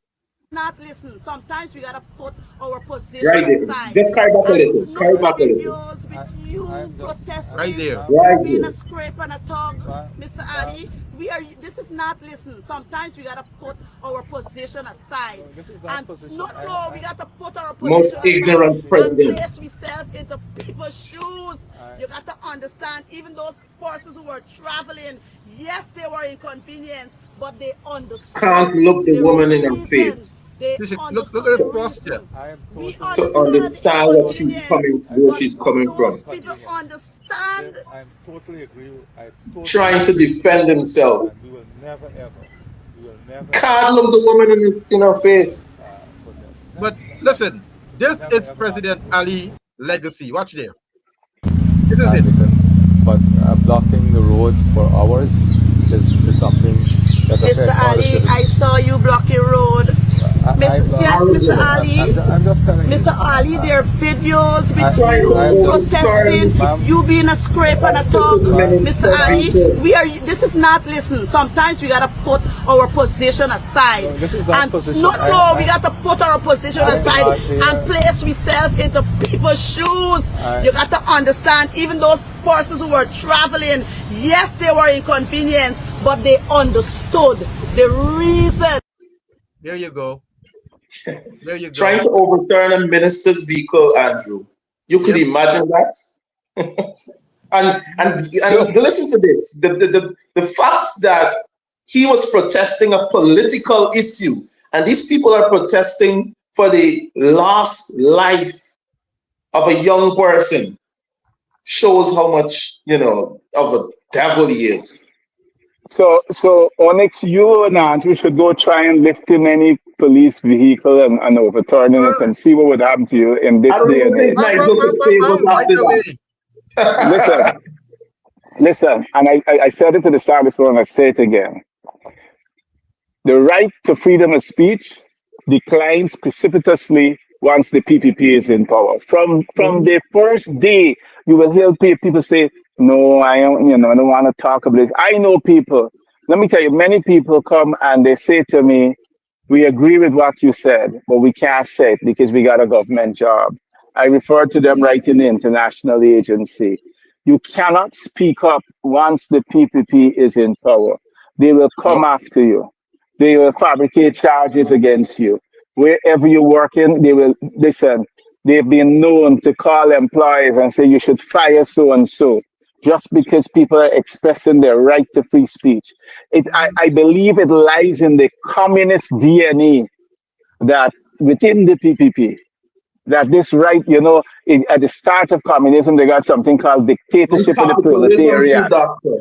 F: Not listen. Sometimes we gotta put our position
D: Right there.
F: aside.
D: Just carry back a
F: And
D: little.
F: no
D: Carry back a little.
F: videos with
G: I,
F: you
G: I'm just,
B: Right
F: protesting,
B: there.
F: you
D: Right
F: being a
D: there.
F: scrape and a tug, Mr.
G: ma,
F: Ali. We are. This is not listen. Sometimes we gotta put our position aside.
G: no, this is not
F: And
G: position.
F: no, no, we gotta put our
D: Most
F: position aside
D: ignorant
F: and
D: president.
F: place ourselves into people's shoes.
G: I,
F: You got to understand, even those persons who were traveling, yes, they were inconvenienced, but they
D: Can't
F: understood
D: look the
F: the
D: woman in her
F: reason.
D: face
F: They
B: Listen, look
F: understood
B: at
F: the
B: his posture.
F: reason.
G: I am
F: We
G: totally
D: to
G: agree.
F: understand the
D: understand
G: I
D: what
G: totally,
D: she's
F: inconvenience,
D: coming,
G: I
D: where
F: but
G: totally
D: she's
G: agree with
D: coming
G: your
F: those
D: from.
F: people
G: inconvenience.
F: understand.
G: I'm totally agree. I totally
D: Trying to
G: agree with you,
D: defend himself.
G: and we will never
D: Can't
G: ever
D: look the woman in her face.
G: protest.
B: But
G: That
B: listen,
G: will
B: this
G: never
B: is
G: ever happen
B: President
G: here.
B: Ali legacy. Watch there. This is it.
G: And but blocking the road for hours is something that
F: Mr.
G: affects all the
F: Ali, I
G: citizens.
F: saw you blocking road.
G: I block.
F: Yes, Mr.
D: Arrogant.
F: Ali.
G: I'm just telling you.
F: Mr. Ali, there are videos with
D: Trying to
F: you protesting,
D: overturn
G: Ma'am,
F: you being a scrape and
D: a
F: a tug.
D: certain
G: ma'am,
F: Mr.
D: minister
F: Ali,
D: people.
F: we are. This is not listen. Sometimes we gotta put our position aside.
G: no, this is not
F: And
G: position.
F: no, we gotta put our position
G: I am
F: aside
G: not
F: and
G: here.
F: place ourselves into people's shoes. You got to understand, even those persons who were traveling, yes, they were inconvenienced, but they understood the reason.
B: There you go. There you
D: Trying
B: go.
D: to overturn a minister's vehicle, Andrew. You could
B: Yep.
D: imagine that? And listen to this. The fact that he was protesting a political issue, and these people are protesting for the lost life of a young person, shows how much, of a devil he is.
C: So Onyx, you and Andrew should go try and lift in any police vehicle and overturning it
B: Well,
C: and see what would happen to you in
D: I
C: this
D: don't
C: day
D: even
C: and
D: think
C: age.
D: Nigel could save us
B: right
D: after
B: away.
C: Listen,
D: that.
C: listen, and I said it to the start of this program, I say it again. The right to freedom of speech declines precipitously once the PPP is in power. From the first day, you will hear people say, "No, I don't, I don't want to talk about this." I know people. Let me tell you, many people come and they say to me, "We agree with what you said, but we can't say it because we got a government job." I refer to them right in the international agency. You cannot speak up once the PPP is in power. They will come after you. They will fabricate charges against you. Wherever you're working, they will listen. They've been known to call employees and say you should fire so and so just because people are expressing their right to free speech. I believe it lies in the communist DNA that within the PPP, that this right, at the start of communism, they got something called
D: And
C: dictatorship of the
D: capitalism too,
C: proletariat.
D: doctor.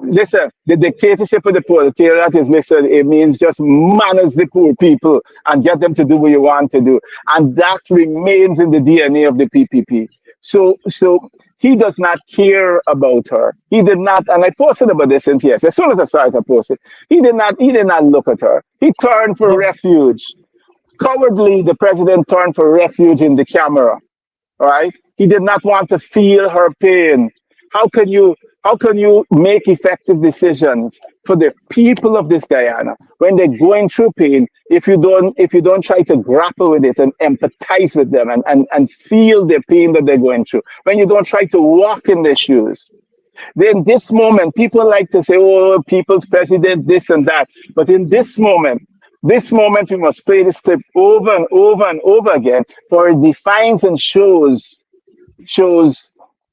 C: Listen, the dictatorship of the proletariat is, listen, it means just manage the poor people and get them to do what you want to do. And that remains in the DNA of the PPP. So he does not care about her. He did not, and I posted about this since yes. As soon as I started, I posted. He did not look at her. He turned for
D: No.
C: refuge. Cowardly, the president turned for refuge in the camera, right? He did not want to feel her pain. How can you how can you make effective decisions for the people of this Guyana when they're going through pain if you don't try to grapple with it and empathize with them and feel the pain that they're going through, when you don't try to walk in their shoes? Then this moment, people like to say, oh, people's president, this and that. But in this moment, we must play this clip over and over and over again, for it defines and shows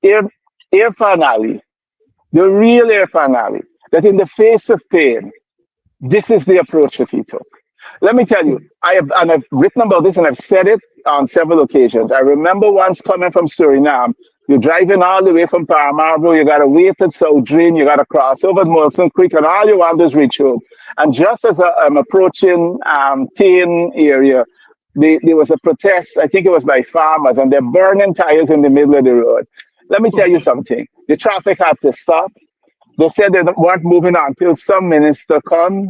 C: Ir- Irfan Ali, the real Irfan Ali, that in the face of pain, this is the approach that he took. Let me tell you, I've written about this and I've said it on several occasions. I remember once coming from Suriname. You're driving all the way from Paramaribo, you gotta wait at South Drain, you gotta cross over Molson Creek, and all you want is reach home. And just as I'm approaching Tain area, there was a protest, I think it was by farmers, and they're burning tires in the middle of the road. Let me tell you something. The traffic had to stop. They said they weren't moving on until some minister come.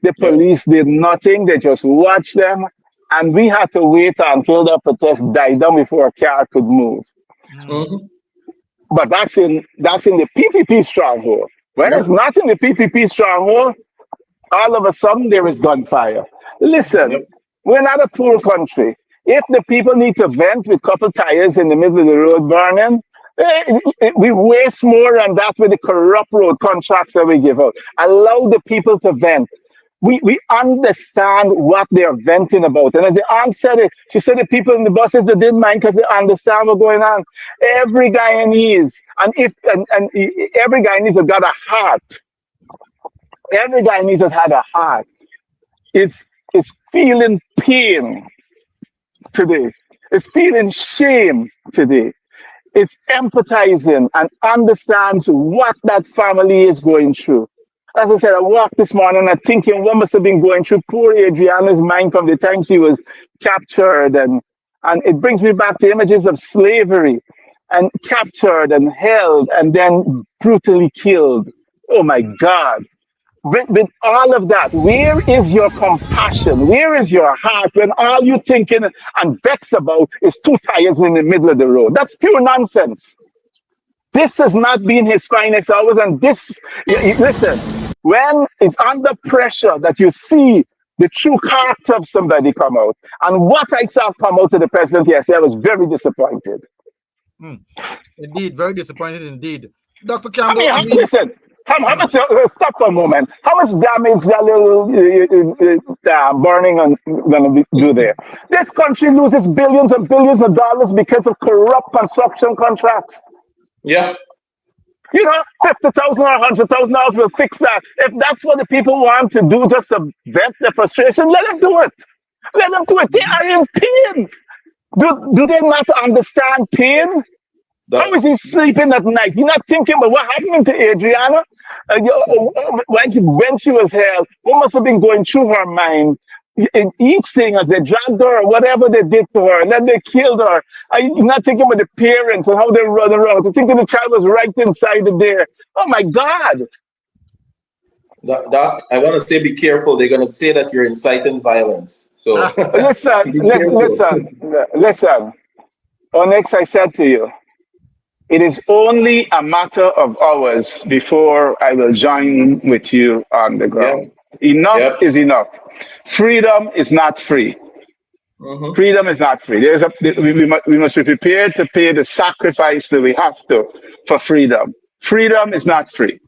C: The police did nothing. They just watched them. And we had to wait until the protest died down before a car could move.
D: Mm-hmm.
C: But that's in the PPP stronghold. When it's
D: Yep.
C: not in the PPP stronghold, all of a sudden there is gunfire. Listen,
D: Yep.
C: we're not a poor country. If the people need to vent with couple tires in the middle of the road burning, we waste more on that with the corrupt road contracts that we give out. Allow the people to vent. We understand what they're venting about. And as the aunt said it, she said the people in the buses that didn't mind because they understand what's going on. Every Guyanese, and every Guyanese has got a heart. Every Guyanese has had a heart. It's feeling pain today. It's feeling shame today. It's empathizing and understands what that family is going through. As I said, I walked this morning and thinking what must have been going through poor Adriana's mind from the time she was captured. And it brings me back to images of slavery and captured and held and then brutally killed. Oh my God. With all of that, where is your compassion? Where is your heart when all you're thinking and vexed about is two tires in the middle of the road? That's pure nonsense. This has not been his finest hours. And this, listen, when it's under pressure that you see the true character of somebody come out, and what I saw come out to the president yesterday, I was very disappointed.
B: Indeed, very disappointed indeed. Dr.
C: I
B: Campbell,
C: mean, listen, how much, stop for a moment. How much damage that little burning going to do there? This country loses billions and billions of dollars because of corrupt construction contracts.
D: Yeah.
C: You know, 50,000 or $100,000 will fix that. If that's what the people want to do, just to vent their frustration, let them do it. Let them do it. They are in pain. Do they not understand pain? How is he sleeping at night? You're not thinking about what happened to Adriana when she was held. What must have been going through her mind? In each thing, as they dragged her or whatever they did to her, and then they killed her. You're not thinking about the parents and how they run around. You're thinking the child was right inside of there. Oh my God.
D: Doc, I want to say be careful. They're going to say that you're inciting violence. So
C: listen. Onyx, I said to you, it is only a matter of hours before I will join with you on the ground. Yep. Enough is enough. Freedom is not free. Mm-hmm. Freedom is not free. We must be prepared to pay the sacrifice that we have to for freedom. Freedom is not free.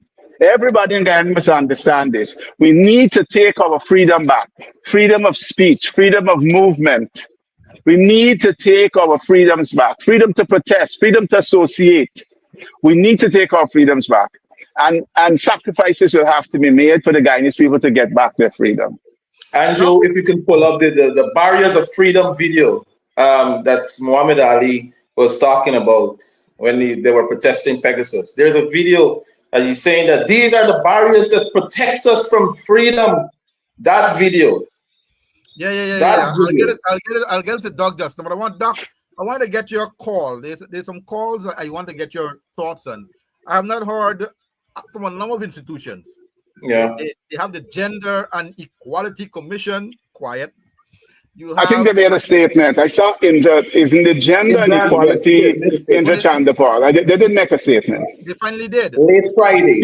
C: Everybody in Ghana must understand this. We need to take our freedom back. Freedom of speech, freedom of movement. We need to take our freedoms back. Freedom to protest, freedom to associate. We need to take our freedoms back. And sacrifices will have to be made for the Guyanese people to get back their freedom.
D: Andrew, if you can pull up the Barriers of Freedom video that Muhammad Ali was talking about when they were protesting Pegasus. There's a video and he's saying that these are the barriers that protect us from freedom. That video.
B: Yeah. I'll get it to Doc Justin, but I want to get your call. There's some calls I want to get your thoughts on. I have not heard from a number of institutions.
D: Yeah.
B: They have the Gender and Equality Commission, quiet.
C: I think they made a statement. I saw in the Gender and Equality in the Chamber, Paul. They didn't make a statement.
B: They finally did.
D: Late Friday.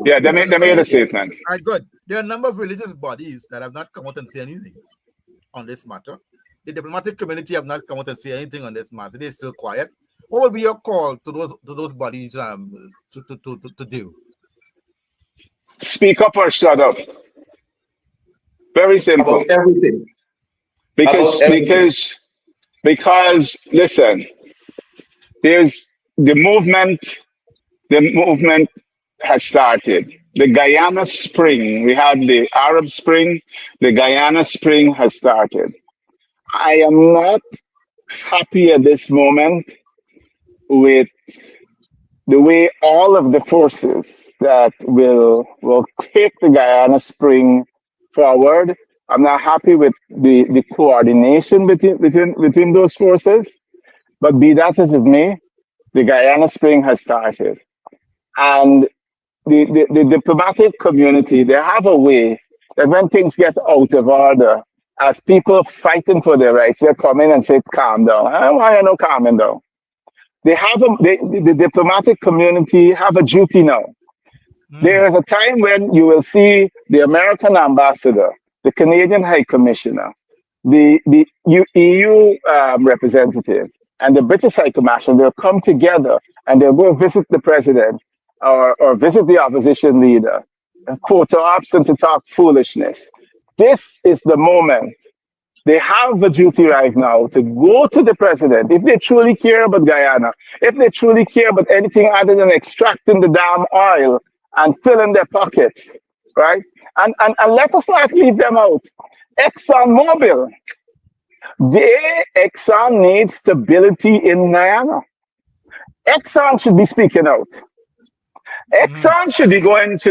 C: Yeah, they made a statement.
B: All right, good. There are a number of religious bodies that have not come out and say anything on this matter. The diplomatic community have not come out and say anything on this matter. They're still quiet. What would be your call to those bodies to do?
C: Speak up or shut up. Very simple.
D: About everything.
C: Because listen, there's the movement has started. The Guyana Spring, we had the Arab Spring, the Guyana Spring has started. I am not happy at this moment with the way all of the forces that will take the Guyana Spring forward. I'm not happy with the coordination between those forces, but be that as it may, the Guyana Spring has started. And the diplomatic community, they have a way that when things get out of order, as people fighting for their rights, they come in and say, calm down. I don't want no calming down. The diplomatic community have a duty now. There is a time when you will see the American ambassador, the Canadian High Commissioner, the EU representative, and the British High Commissioner. They'll come together and they'll go visit the president or visit the opposition leader, photo ops and to talk foolishness. This is the moment. They have the duty right now to go to the president if they truly care about Guyana, if they truly care about anything other than extracting the damn oil and filling their pockets, right? And let us not leave them out. ExxonMobil, Exxon needs stability in Guyana. Exxon should be speaking out. Exxon should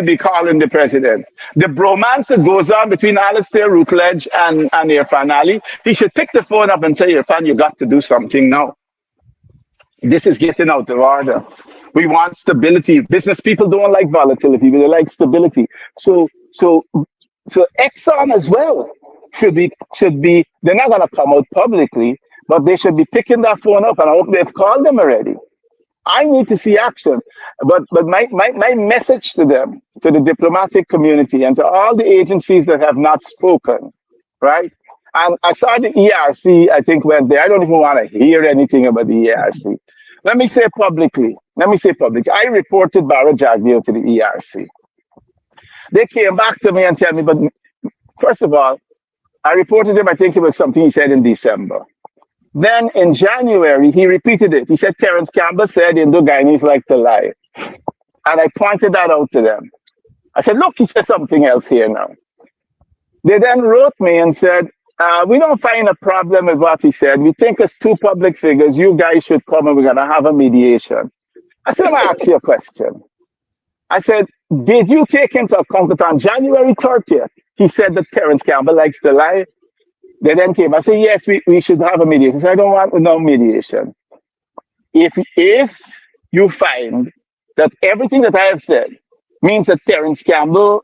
C: be calling the president. The bromance that goes on between Alistair Routledge and Irfan Ali, he should pick the phone up and say, Irfan, you got to do something now. This is getting out of order. We want stability. Business people don't like volatility, but they like stability. So Exxon as well should be. They're not going to come out publicly, but they should be picking that phone up, and I hope they've called them already. I need to see action. But my message to them, to the diplomatic community, and to all the agencies that have not spoken, right? And I saw the ERC, I think, went there. I don't even want to hear anything about the ERC. Let me say publicly, I reported Barra Jagdeo to the ERC. They came back to me and tell me, but first of all, I reported him, I think it was something he said in December. Then in January, he repeated it. He said, Terrence Campbell said Indo-Guyanese like to lie. And I pointed that out to them. I said, look, he said something else here now. They then wrote me and said, we don't find a problem with what he said. We think as two public figures, you guys should come and we're going to have a mediation. I said, I'm going to ask you a question. I said, did you take into account that on January 30th, he said that Terrence Campbell likes to lie? They then came. I said, yes, we should have a mediation. So I don't want no mediation. If you find that everything that I have said means that Terrence Campbell,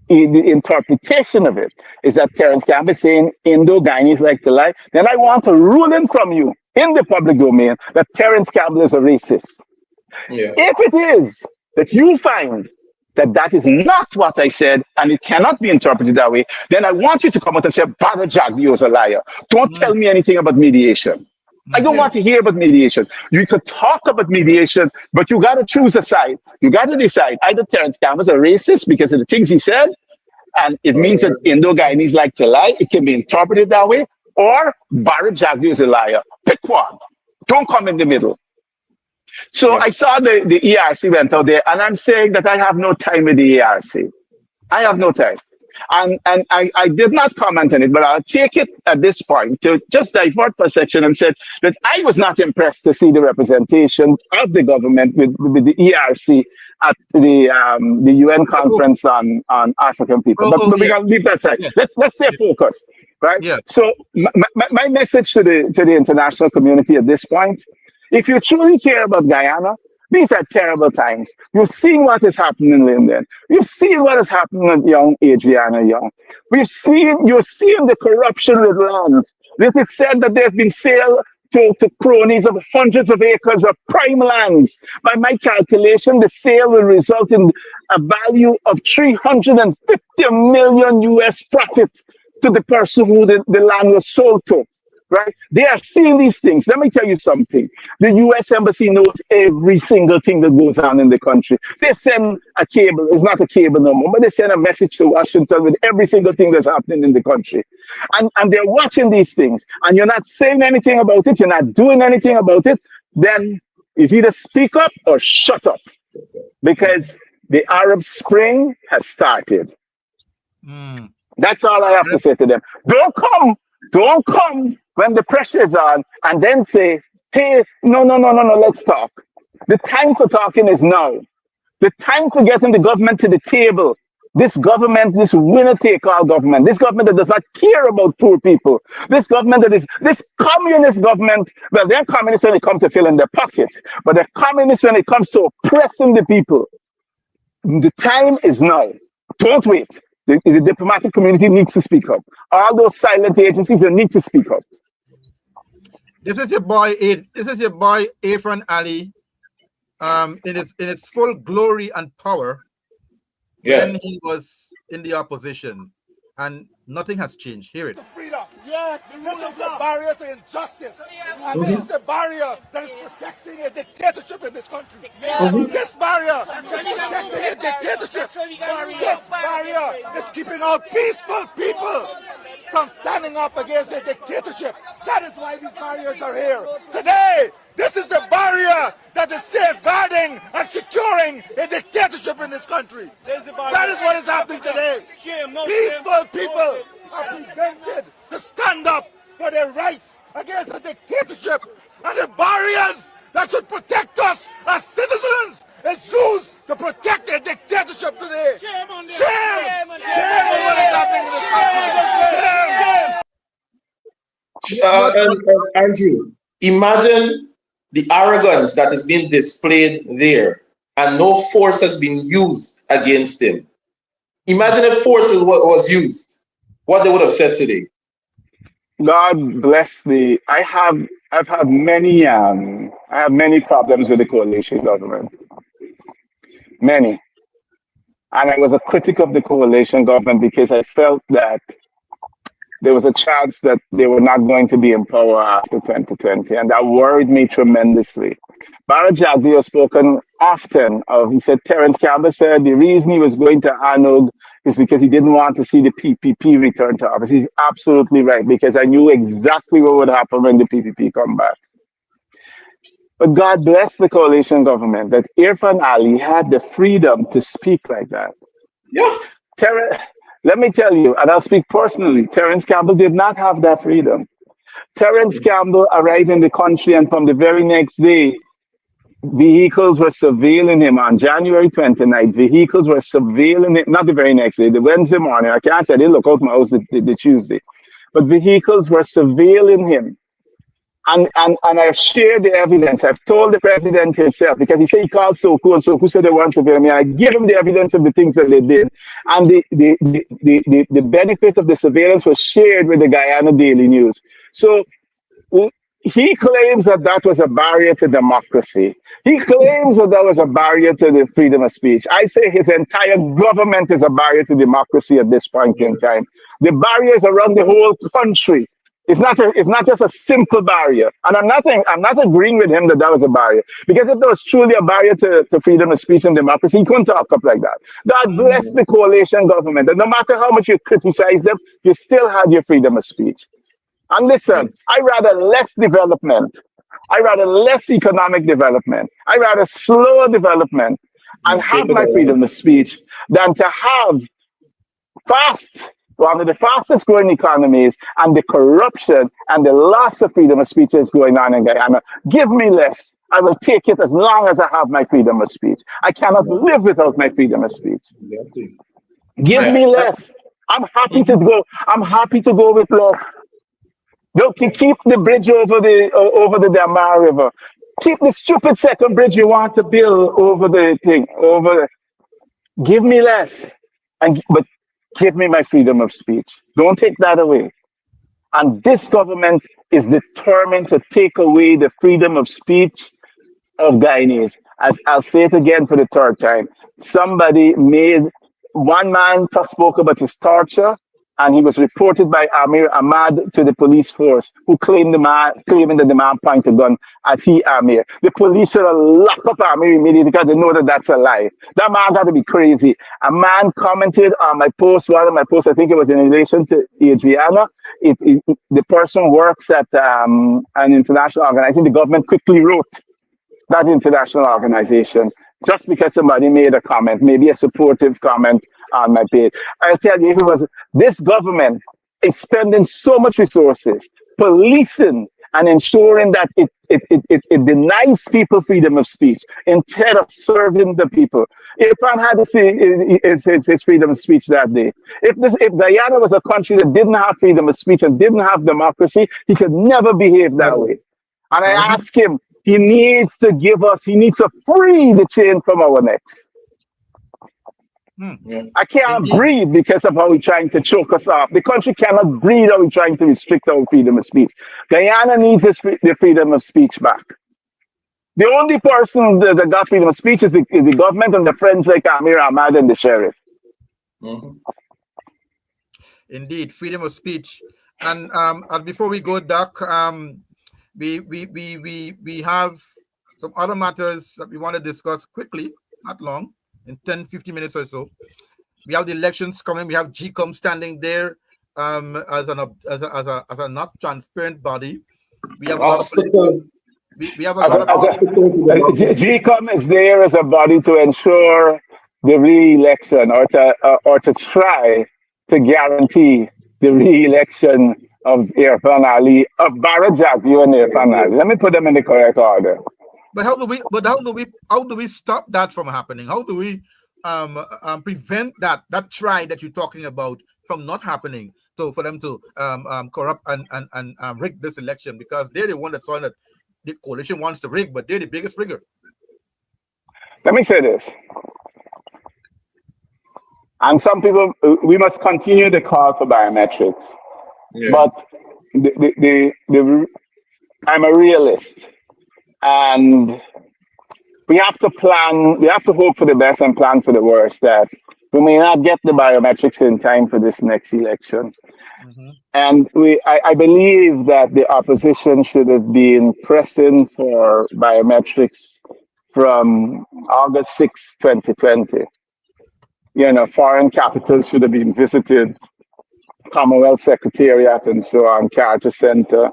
C: the interpretation of it is that Terrence Campbell is saying Indo-Guyanese like to lie, then I want a ruling from you in the public domain that Terrence Campbell is a racist. Yeah. If it is that you find that is not what I said, and it cannot be interpreted that way, then I want you to come out and say, Barra Jagdeo is a liar. Don't tell me anything about mediation. I don't want to hear about mediation. You could talk about mediation, but you got to choose a side. You got to decide. Either Terrence Campbell is a racist because of the things he said, and it means that Indo-Guyanese like to lie. It can be interpreted that way, or Barra Jagdeo is a liar. Pick one. Don't come in the middle. So I saw the ERC went out there, and I'm saying that I have no time with the ERC. I have no time. And I did not comment on it, but I'll take it at this point to just divert perception and said that I was not impressed to see the representation of the government with the ERC at the UN conference on African people. But we're going to leave that aside. Let's stay focused, right? Yeah. So my message to the international community at this point, if you truly care about Guyana, these are terrible times. You've seen what is happening in Linden. You've seen what is happening with young Adriana Young. You're seeing the corruption with lands. It is said that there's been sale to cronies of hundreds of acres of prime lands. By my calculation, the sale will result in a value of 350 million US profit to the person who the land was sold to. Right? They are seeing these things. Let me tell you something. The U.S. Embassy knows every single thing that goes on in the country. They send a cable. It's not a cable no more, but they send a message to Washington with every single thing that's happening in the country. And they're watching these things. And you're not saying anything about it. You're not doing anything about it. Then it's either speak up or shut up. Because the Arab Spring has started. That's all I have to say to them. Don't come when the pressure is on and then say, hey, no, let's talk. The time for talking is now. The time for getting the government to the table. This government, this winner-take-all government, this government that does not care about poor people, this government that is, this communist government, well, they're communists when it comes to filling their pockets, but they're communists when it comes to oppressing the people. The time is now. Don't wait. The diplomatic community needs to speak up. All those silent agencies, they need to speak up.
B: This is your boy. This is your boy, Irfan Ali, in its full glory and power
D: Yeah.
B: when he was in the opposition, and nothing has changed. Hear it.
H: Freedom. Yes, this is the barrier to injustice. And this is the barrier that is protecting a dictatorship in this country. Yes. This barrier is protecting a dictatorship. This barrier is keeping our peaceful people from standing up against a dictatorship. That is why these barriers are here. Today, this is the barrier that is safeguarding and securing a dictatorship in this country. That is what is happening today. Peaceful people are prevented to stand up for their rights against a dictatorship, and the barriers that should protect us as citizens is used to protect a dictatorship today. Shame on them. Shame on what is happening in this country.
D: Andrew, imagine the arrogance that is being displayed there, and no force has been used against him. Imagine if force was used, what they would have said today.
C: God bless the. I've had many I have many problems with the coalition government. Many. And I was a critic of the coalition government because I felt that there was a chance that they were not going to be in power after 2020, and that worried me tremendously. Barra Jagdeo has spoken often of, he said, Terrence Campbell said the reason he was going to Anug is because he didn't want to see the PPP return to office. He's absolutely right, because I knew exactly what would happen when the PPP come back. But God bless the coalition government that Irfan Ali had the freedom to speak like that.
D: Yeah.
C: Let me tell you, and I'll speak personally, Terrence Campbell did not have that freedom. Terrence Campbell arrived in the country, and from the very next day, vehicles were surveilling him on January 29th. Vehicles were surveilling him, not the very next day, the Wednesday morning. I can't say they look out my house the Tuesday. But vehicles were surveilling him. And I've shared the evidence. I've told the president himself, because he said he called Soku, and Soku said they weren't surveilling me. I give him the evidence of the things that they did. And the benefit of the surveillance was shared with the Guyana Daily News. So he claims that that was a barrier to democracy. He claims that that was a barrier to the freedom of speech. I say his entire government is a barrier to democracy at this point in time. The barriers around the whole country. It's not just a simple barrier. And I'm not agreeing with him that that was a barrier. Because if there was truly a barrier to freedom of speech and democracy, he couldn't talk up like that. God bless the coalition government. And no matter how much you criticize them, you still had your freedom of speech. And listen, I rather less development. I rather less economic development. I rather slower development and have my freedom of speech than to have one of the fastest growing economies, and the corruption and the loss of freedom of speech is going on in Guyana. Give me less. I will take it as long as I have my freedom of speech. I cannot live without my freedom of speech. Give me less. I'm happy to go. I'm happy to go with less. Don't keep the bridge over the Damar River. Keep the stupid second bridge you want to build over the thing. Give me less, but give me my freedom of speech. Don't take that away. And this government is determined to take away the freedom of speech of Guyanese. I'll say it again for the third time. One man spoke about his torture, and he was reported by Amir Ahmad to the police force, who claiming that the man pointed a gun at Amir. The police should have locked up Amir immediately because they know that that's a lie. That man got to be crazy. A man commented on my post, one of my posts, I think it was in relation to Adriana. The person works at an international organization. The government quickly wrote that international organization just because somebody made a comment, maybe a supportive comment on my page. I'll tell you, this government is spending so much resources policing and ensuring that it denies people freedom of speech instead of serving the people. Irfan had his freedom of speech that day. If Guyana was a country that didn't have freedom of speech and didn't have democracy, he could never behave that way. And I ask him, he needs to free the chain from our necks.
D: Yeah.
C: I can't
B: Indeed.
C: breathe because of how he's trying to choke us off. The country cannot breathe how he's trying to restrict our freedom of speech. Guyana needs the freedom of speech back. The only person that got freedom of speech is the government and the friends like Amir Ahmad and the sheriff.
D: Mhm.
B: Indeed, freedom of speech. And before we go, Doc, we have some other matters that we want to discuss quickly, not long, in 10, 15 minutes or so. We have the elections coming. We have GCOM standing there as a not transparent body. We have a lot of
D: Obstacle,
B: we have a
C: As
B: lot
C: a,
B: of
C: as a,
D: obstacle to democracy.
C: GCOM is there as a body to ensure the re-election or to try to guarantee the re-election of Irfan Ali, of Barajak, you and Irfan Ali. Let me put them in the correct order.
B: But how do we stop that from happening? How do we prevent that try that you're talking about from not happening? So for them to corrupt and rig this election, because they're the one that saw that the coalition wants to rig, but they're the biggest rigger.
C: Let me say this. And some people, we must continue the call for biometrics.
D: Yeah.
C: But I'm a realist. And we have to plan, we have to hope for the best and plan for the worst, that we may not get the biometrics in time for this next election. And I believe that the opposition should have been pressing for biometrics from August 6, 2020. You know, foreign capitals should have been visited, Commonwealth Secretariat and so on, Carter Center.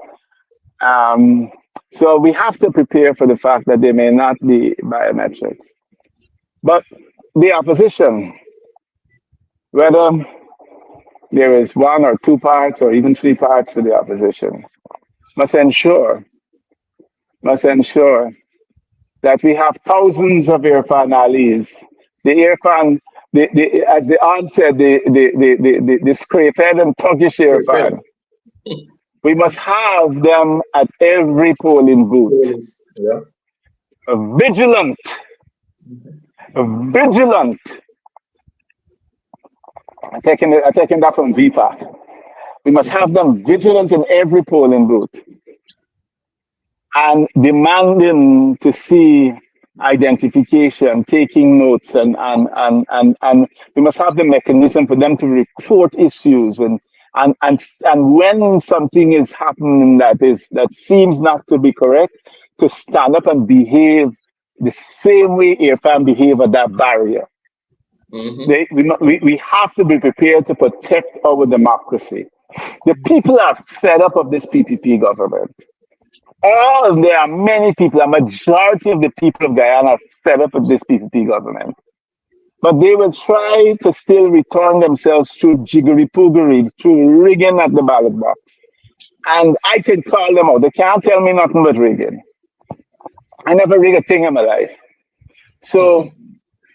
C: So we have to prepare for the fact that there may not be biometrics. But the opposition, whether there is one or two parts or even three parts to the opposition, must ensure that we have thousands of Irfan Alis. The Irfan, as the aunt said, the scrape-head and thuggish Irfan. We must have them at every polling booth.
D: Yeah.
C: Vigilant, vigilant. I'm taking that from VPAC. We must have them vigilant in every polling booth and demanding to see identification, taking notes, and we must have the mechanism for them to report issues and when something is happening that seems not to be correct, to stand up and behave the same way Irfan behave at that barrier. We have to be prepared to protect our democracy. The people are fed up of this PPP government. There are many people, a majority of the people of Guyana are fed up with this PPP government. But they will try to still return themselves through jiggery-poogery, through rigging at the ballot box. And I can call them out. They can't tell me nothing but rigging. I never rig a thing in my life. So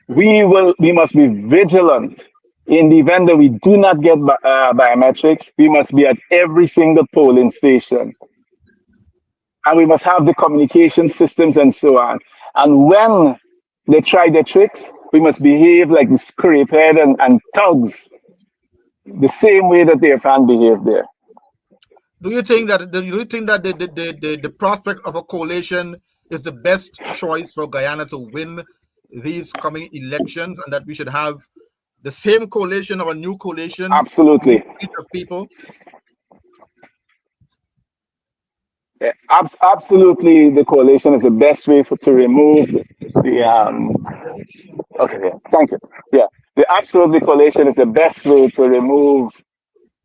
C: we must be vigilant. In the event that we do not get biometrics, we must be at every single polling station. And we must have the communication systems and so on. And when they try their tricks, we must behave like the scrapehead and thugs, the same way that their fan behaved there.
B: Do you think that the prospect of a coalition is the best choice for Guyana to win these coming elections, and that we should have the same coalition or a new coalition?
C: Absolutely.
B: Of people.
C: Yeah, absolutely, the coalition is the best way to remove the. Okay, yeah, thank you. Yeah, the coalition is the best way to remove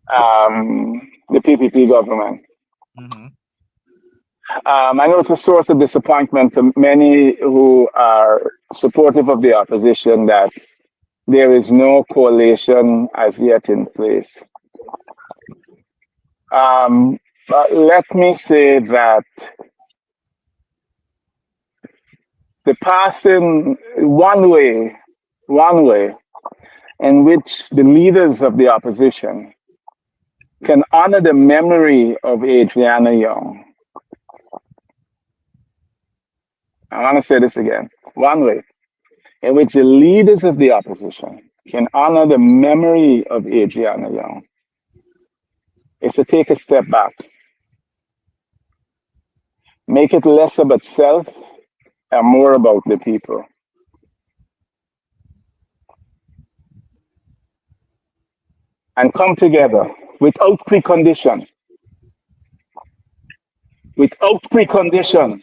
C: the PPP government. I know it's a source of disappointment to many who are supportive of the opposition that there is no coalition as yet in place. But let me say that the passing one way in which the leaders of the opposition can honor the memory of Adriana Young. I want to say this again. One way in which the leaders of the opposition can honor the memory of Adriana Young is to take a step back, make it less about self and more about the people. And come together without precondition. Without precondition.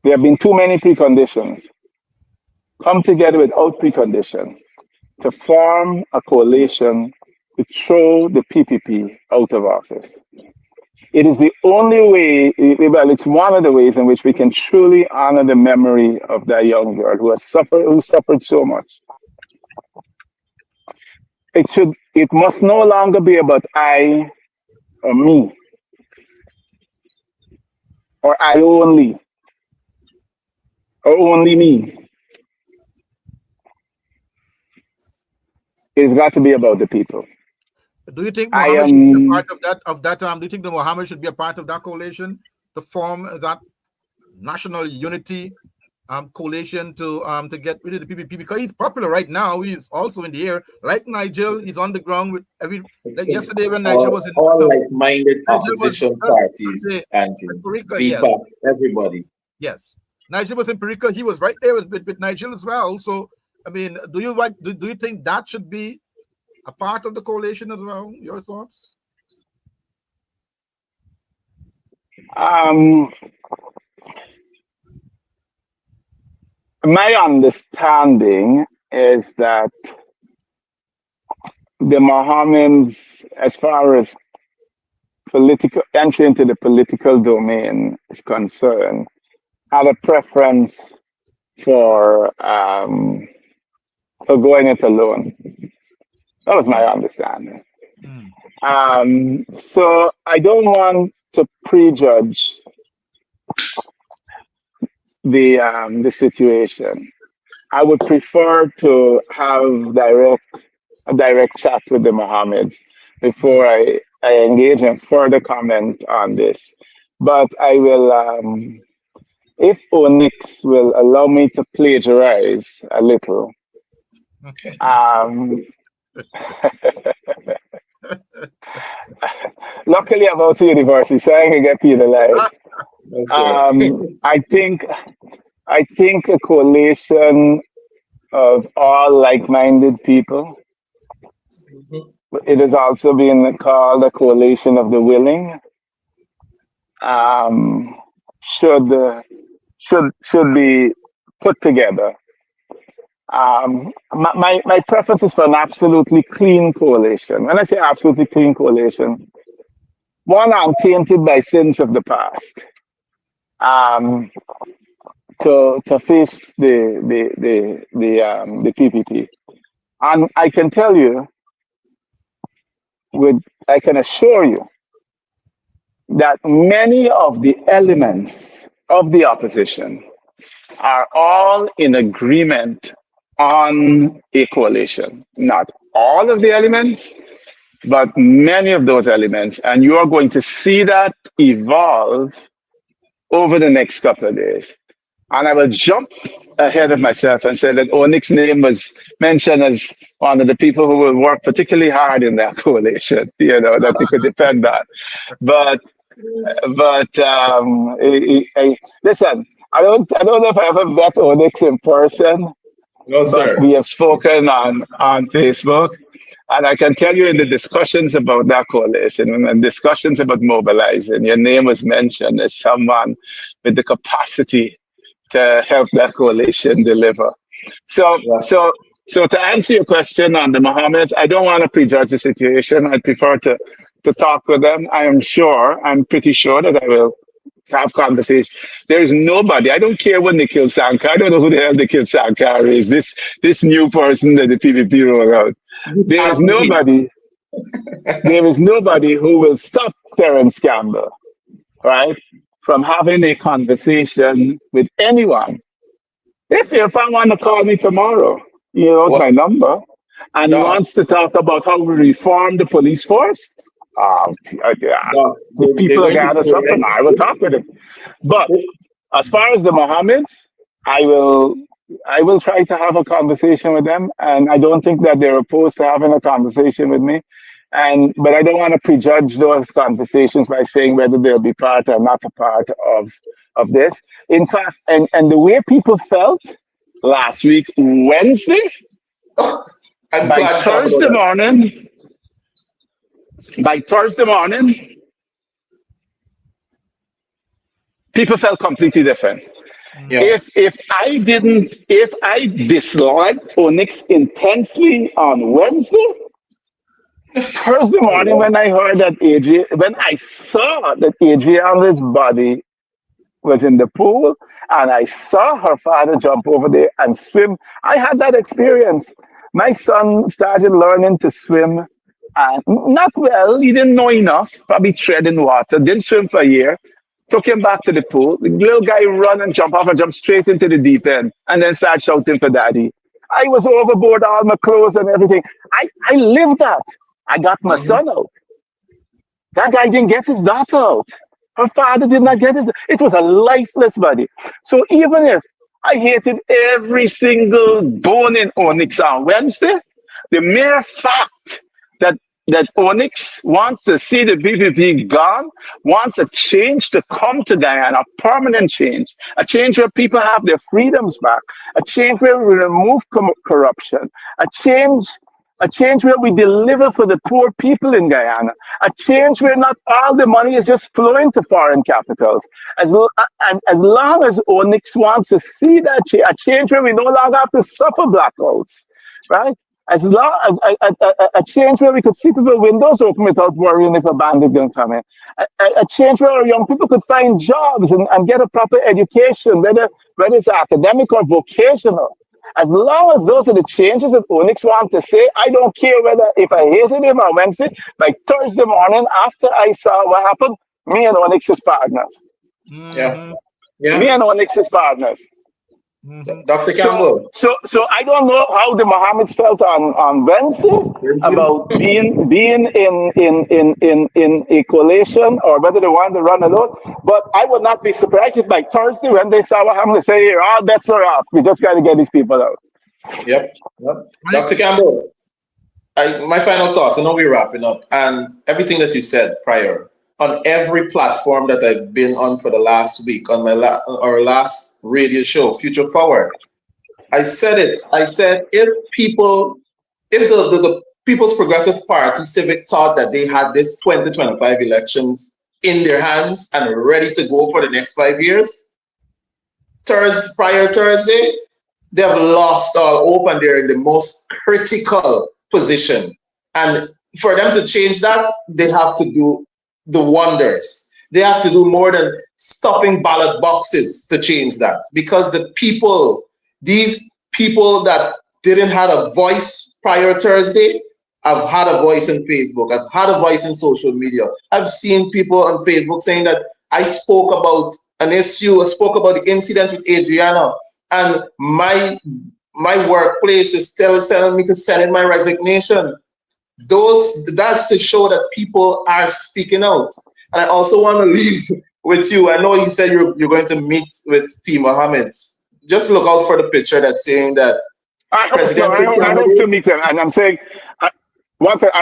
C: There have been too many preconditions. Come together without precondition to form a coalition to throw the PPP out of office. It is the only way, well, it's one of the ways in which we can truly honor the memory of that young girl who suffered so much. It must no longer be about I or me or I only or only me. It's got to be about the people.
B: Do you think
C: I
B: Mohammed should be a
C: am.
B: part of that? Do you think that Mohammed should be a part of that coalition to form that national unity coalition to get rid of the PPP? Because he's popular right now. He's also in the air, like Nigel. He's on the ground with like yesterday when Nigel was in
D: all like-minded
B: Nigel was
D: opposition parties, Andrew.
B: Perica,
D: Feedback,
B: yes.
D: everybody.
B: Yes. Nigel was in Perica. He was right there with Nigel as well. So, I mean, do you think that should be a part of the coalition as well? Your thoughts?
C: My understanding is that the Mohammedans, as far as political entry into the political domain is concerned, had a preference for going it alone. That was my understanding. So I don't want to prejudge the situation. I would prefer to have a direct chat with the Mohammeds before I engage in further comment on this. But I will, if Onyx will allow me to plagiarize a little. Luckily, I'm out of university, so I can get penalized. I think a coalition of all like-minded people. It has also been called a coalition of the willing. Should be put together. My preference is for an absolutely clean coalition. When I say absolutely clean coalition, one untainted by sins of the past. To face the PPP, and I can tell you, I can assure you that many of the elements of the opposition are all in agreement on a coalition. Not all of the elements, but many of those elements, and you are going to see that evolve over the next couple of days. And I will jump ahead of myself and say that Onyx's name was mentioned as one of the people who will work particularly hard in that coalition, that you could depend on. But listen, I don't know if I ever met Onyx in person.
D: No, sir.
C: But we have spoken on Facebook. And I can tell you in the discussions about that coalition and discussions about mobilizing, your name was mentioned as someone with the capacity to help that coalition deliver. So to answer your question on the Mohammeds, I don't want to prejudge the situation. I prefer to talk with them. I'm pretty sure that I will have conversation. There is nobody. I don't care when they kill Sankar. I don't know who the hell they killed Sankar is. This new person that the PPP rolled out. There is nobody who will stop Terrence Campbell, right, from having a conversation with anyone. If I want to call me tomorrow, he knows my number, and he wants to talk about how we reform the police force. The people are gathered something. I will talk with him. But as far as the Mohammeds, I will I will try to have a conversation with them, and I don't think that they're opposed to having a conversation with me. But I don't want to prejudge those conversations by saying whether they'll be part or not a part of this. In fact, and the way people felt last week, Wednesday,
D: I'm
C: by
D: glad you talked about
C: Thursday
D: that.
C: morning, by Thursday morning, people felt completely different.
D: Yeah.
C: If I disliked Onyx intensely on Wednesday, Thursday morning when I heard that when I saw that Adriana's body was in the pool and I saw her father jump over there and swim, I had that experience. My son started learning to swim, and not well, he didn't know enough, probably treading water, didn't swim for a year. Took him back to the pool. The little guy run and jump off and jump straight into the deep end and then start shouting for daddy. I was overboard, all my clothes and everything. I lived that. I got my
D: Mm-hmm.
C: son out. That guy didn't get his daughter out. Her father did not get his. It was a lifeless body. So even if I hated every single bone in Onyx on Wednesday, the mere fact that Onyx wants to see the BPP gone, wants a change to come to Guyana, a permanent change, a change where people have their freedoms back, a change where we remove corruption, a change where we deliver for the poor people in Guyana, a change where not all the money is just flowing to foreign capitals. And as long as Onyx wants to see that a change where we no longer have to suffer blackouts, right? As long as a change where we could see people windows open without worrying if a bandit gonna come in. A change where our young people could find jobs and get a proper education, whether it's academic or vocational. As long as those are the changes that Onyx wants to say, I don't care whether if I hated him on Wednesday, by Thursday morning after I saw what happened, me and Onyx is partners.
D: Yeah.
B: Mm-hmm.
D: Yeah.
C: Me and Onyx is partners.
B: Mm-hmm.
D: Dr. Campbell.
C: So I don't know how the Mohammeds felt on Wednesday about being in a coalition or whether they wanted to run alone. But I would not be surprised if by Thursday when they saw what happened, they say, "Here, all bets are off. We just got to get these people out."
D: Yep. Dr. Campbell, my final thoughts. I know we're wrapping up, and everything that you said prior on every platform that I've been on for the last week on our last radio show, Future Forward. I said it. I said if the People's Progressive Party Civic thought that they had this 2025 elections in their hands and ready to go for the next 5 years, prior Thursday, they have lost all hope and they're in the most critical position. And for them to change that, they have to do the wonders. They have to do more than stuffing ballot boxes to change that, because these people that didn't have a voice prior Thursday have had a voice in Facebook, have had a voice in social media. I've seen people on Facebook saying that I spoke about an issue, I spoke about the incident with Adriana, and my workplace is telling me to send in my resignation. That's to show that people are speaking out. And I also want to leave with you. I know you said you're going to meet with T. Mohammeds. Just look out for the picture that's saying that
C: I
D: presidential
C: hope to
D: candidates.
C: meet them, and I'm saying, I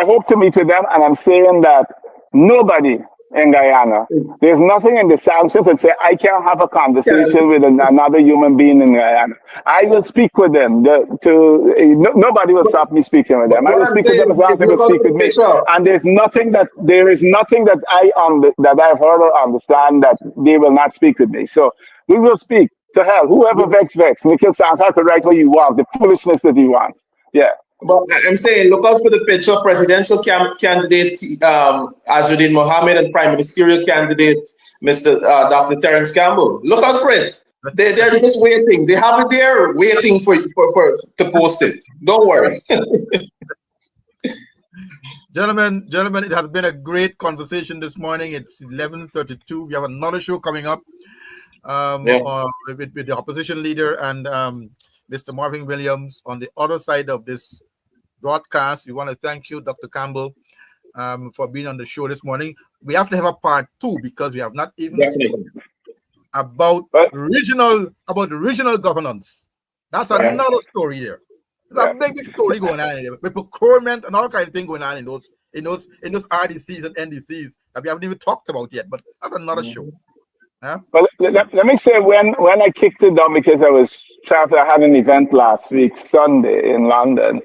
C: hope to meet with them, and I'm saying that nobody in Guyana, there's nothing in the sanctions that say I can't have a conversation with another human being in Guyana. I will speak with them. Nobody will stop me speaking with
D: But
C: them. I
D: what
C: will
D: I'm
C: speak with
D: saying
C: them as
D: is,
C: long
D: if
C: as they
D: you
C: will
D: look out
C: speak
D: for
C: with
D: the
C: me.
D: picture,
C: And there is nothing that I've heard or understand that they will not speak with me. So we will speak. To hell, whoever vex. Nikhil Sankar could write what you want, the foolishness that he wants. Yeah.
D: but I'm saying, look out for the picture. Presidential candidate Azruddin Mohammed and prime ministerial candidate Mr. Dr. Terrence Campbell. Look out for it. They're just waiting. They have it there, waiting for to post it. Don't worry.
B: Gentlemen, it has been a great conversation this morning. It's 11:32. We have another show coming up
D: Yeah.
B: with the opposition leader and Mr. Marvin Williams on the other side of this broadcast. We want to thank you, Dr. Campbell, for being on the show this morning. We have to have a part 2 because we have not even
D: Definitely.
B: spoken about regional governance. That's another story there. There's a big story going on in there with procurement and all kind of thing going on in those RDCs and NDCs that we haven't even talked about yet. But that's another show. Yeah?
C: Well, let me say when I kicked it down because I was traveling. I had an event last week, Sunday in London,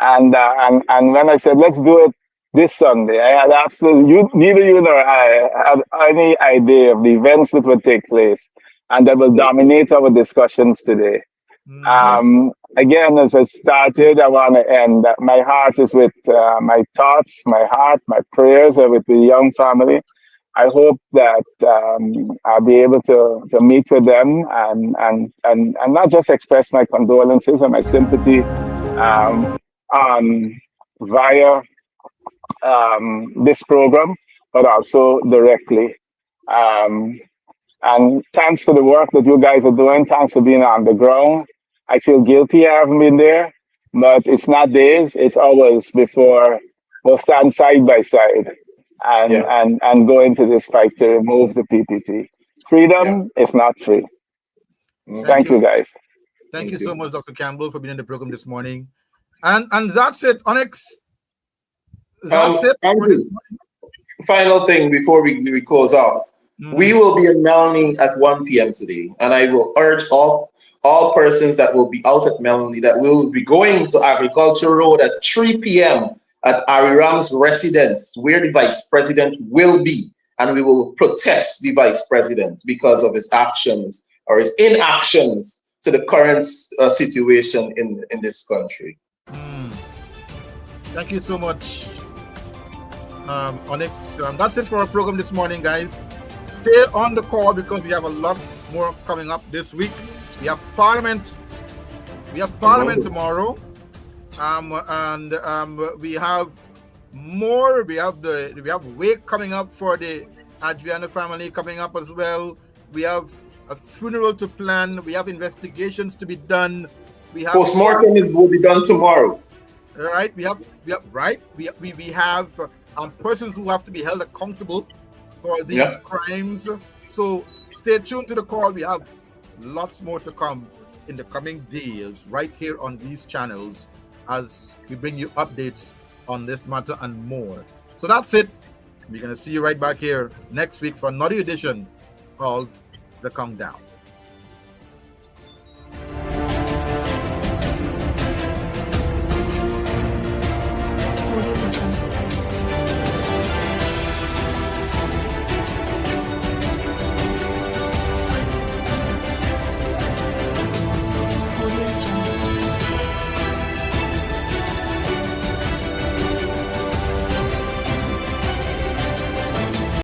C: and when I said let's do it this Sunday, I had absolutely neither you nor I had any idea of the events that would take place and that will dominate our discussions today. Again, as I started, I want to end. My heart is with my thoughts, my heart, my prayers are with the young family. I hope that I'll be able to meet with them and not just express my condolences and my sympathy via this program, but also directly. And thanks for the work that you guys are doing. Thanks for being on the ground. I feel guilty I haven't been there, but it's not theirs, it's ours before we'll stand side by side and go into this fight to remove the PPP. Freedom is not free. Thank you, guys.
B: Thank you so much, Dr. Campbell, for being in the program this morning. And that's it, Onyx. That's it for this morning.
D: Final thing before we close off. We will be in Melanie at 1 p.m. today, and I will urge all persons that will be out at Melanie that will be going to Agriculture Road at 3 p.m. at Ariram's residence, where the vice president will be, and we will protest the vice president because of his actions or his inactions to the current situation in this country.
B: Thank you so much, Onyx. That's it for our program this morning, guys. Stay on the call because we have a lot more coming up this week. We have Parliament. We have Parliament tomorrow, and we have more. We have wake coming up for the Adriana family coming up as well. We have a funeral to plan. We have investigations to be done. We have
D: postmortem will be done tomorrow.
B: Right. We have persons who have to be held accountable for these crimes. So stay tuned to the call. We have lots more to come in the coming days right here on these channels as we bring you updates on this matter and more. So that's it. We're going to see you right back here next week for another edition called The Countdown.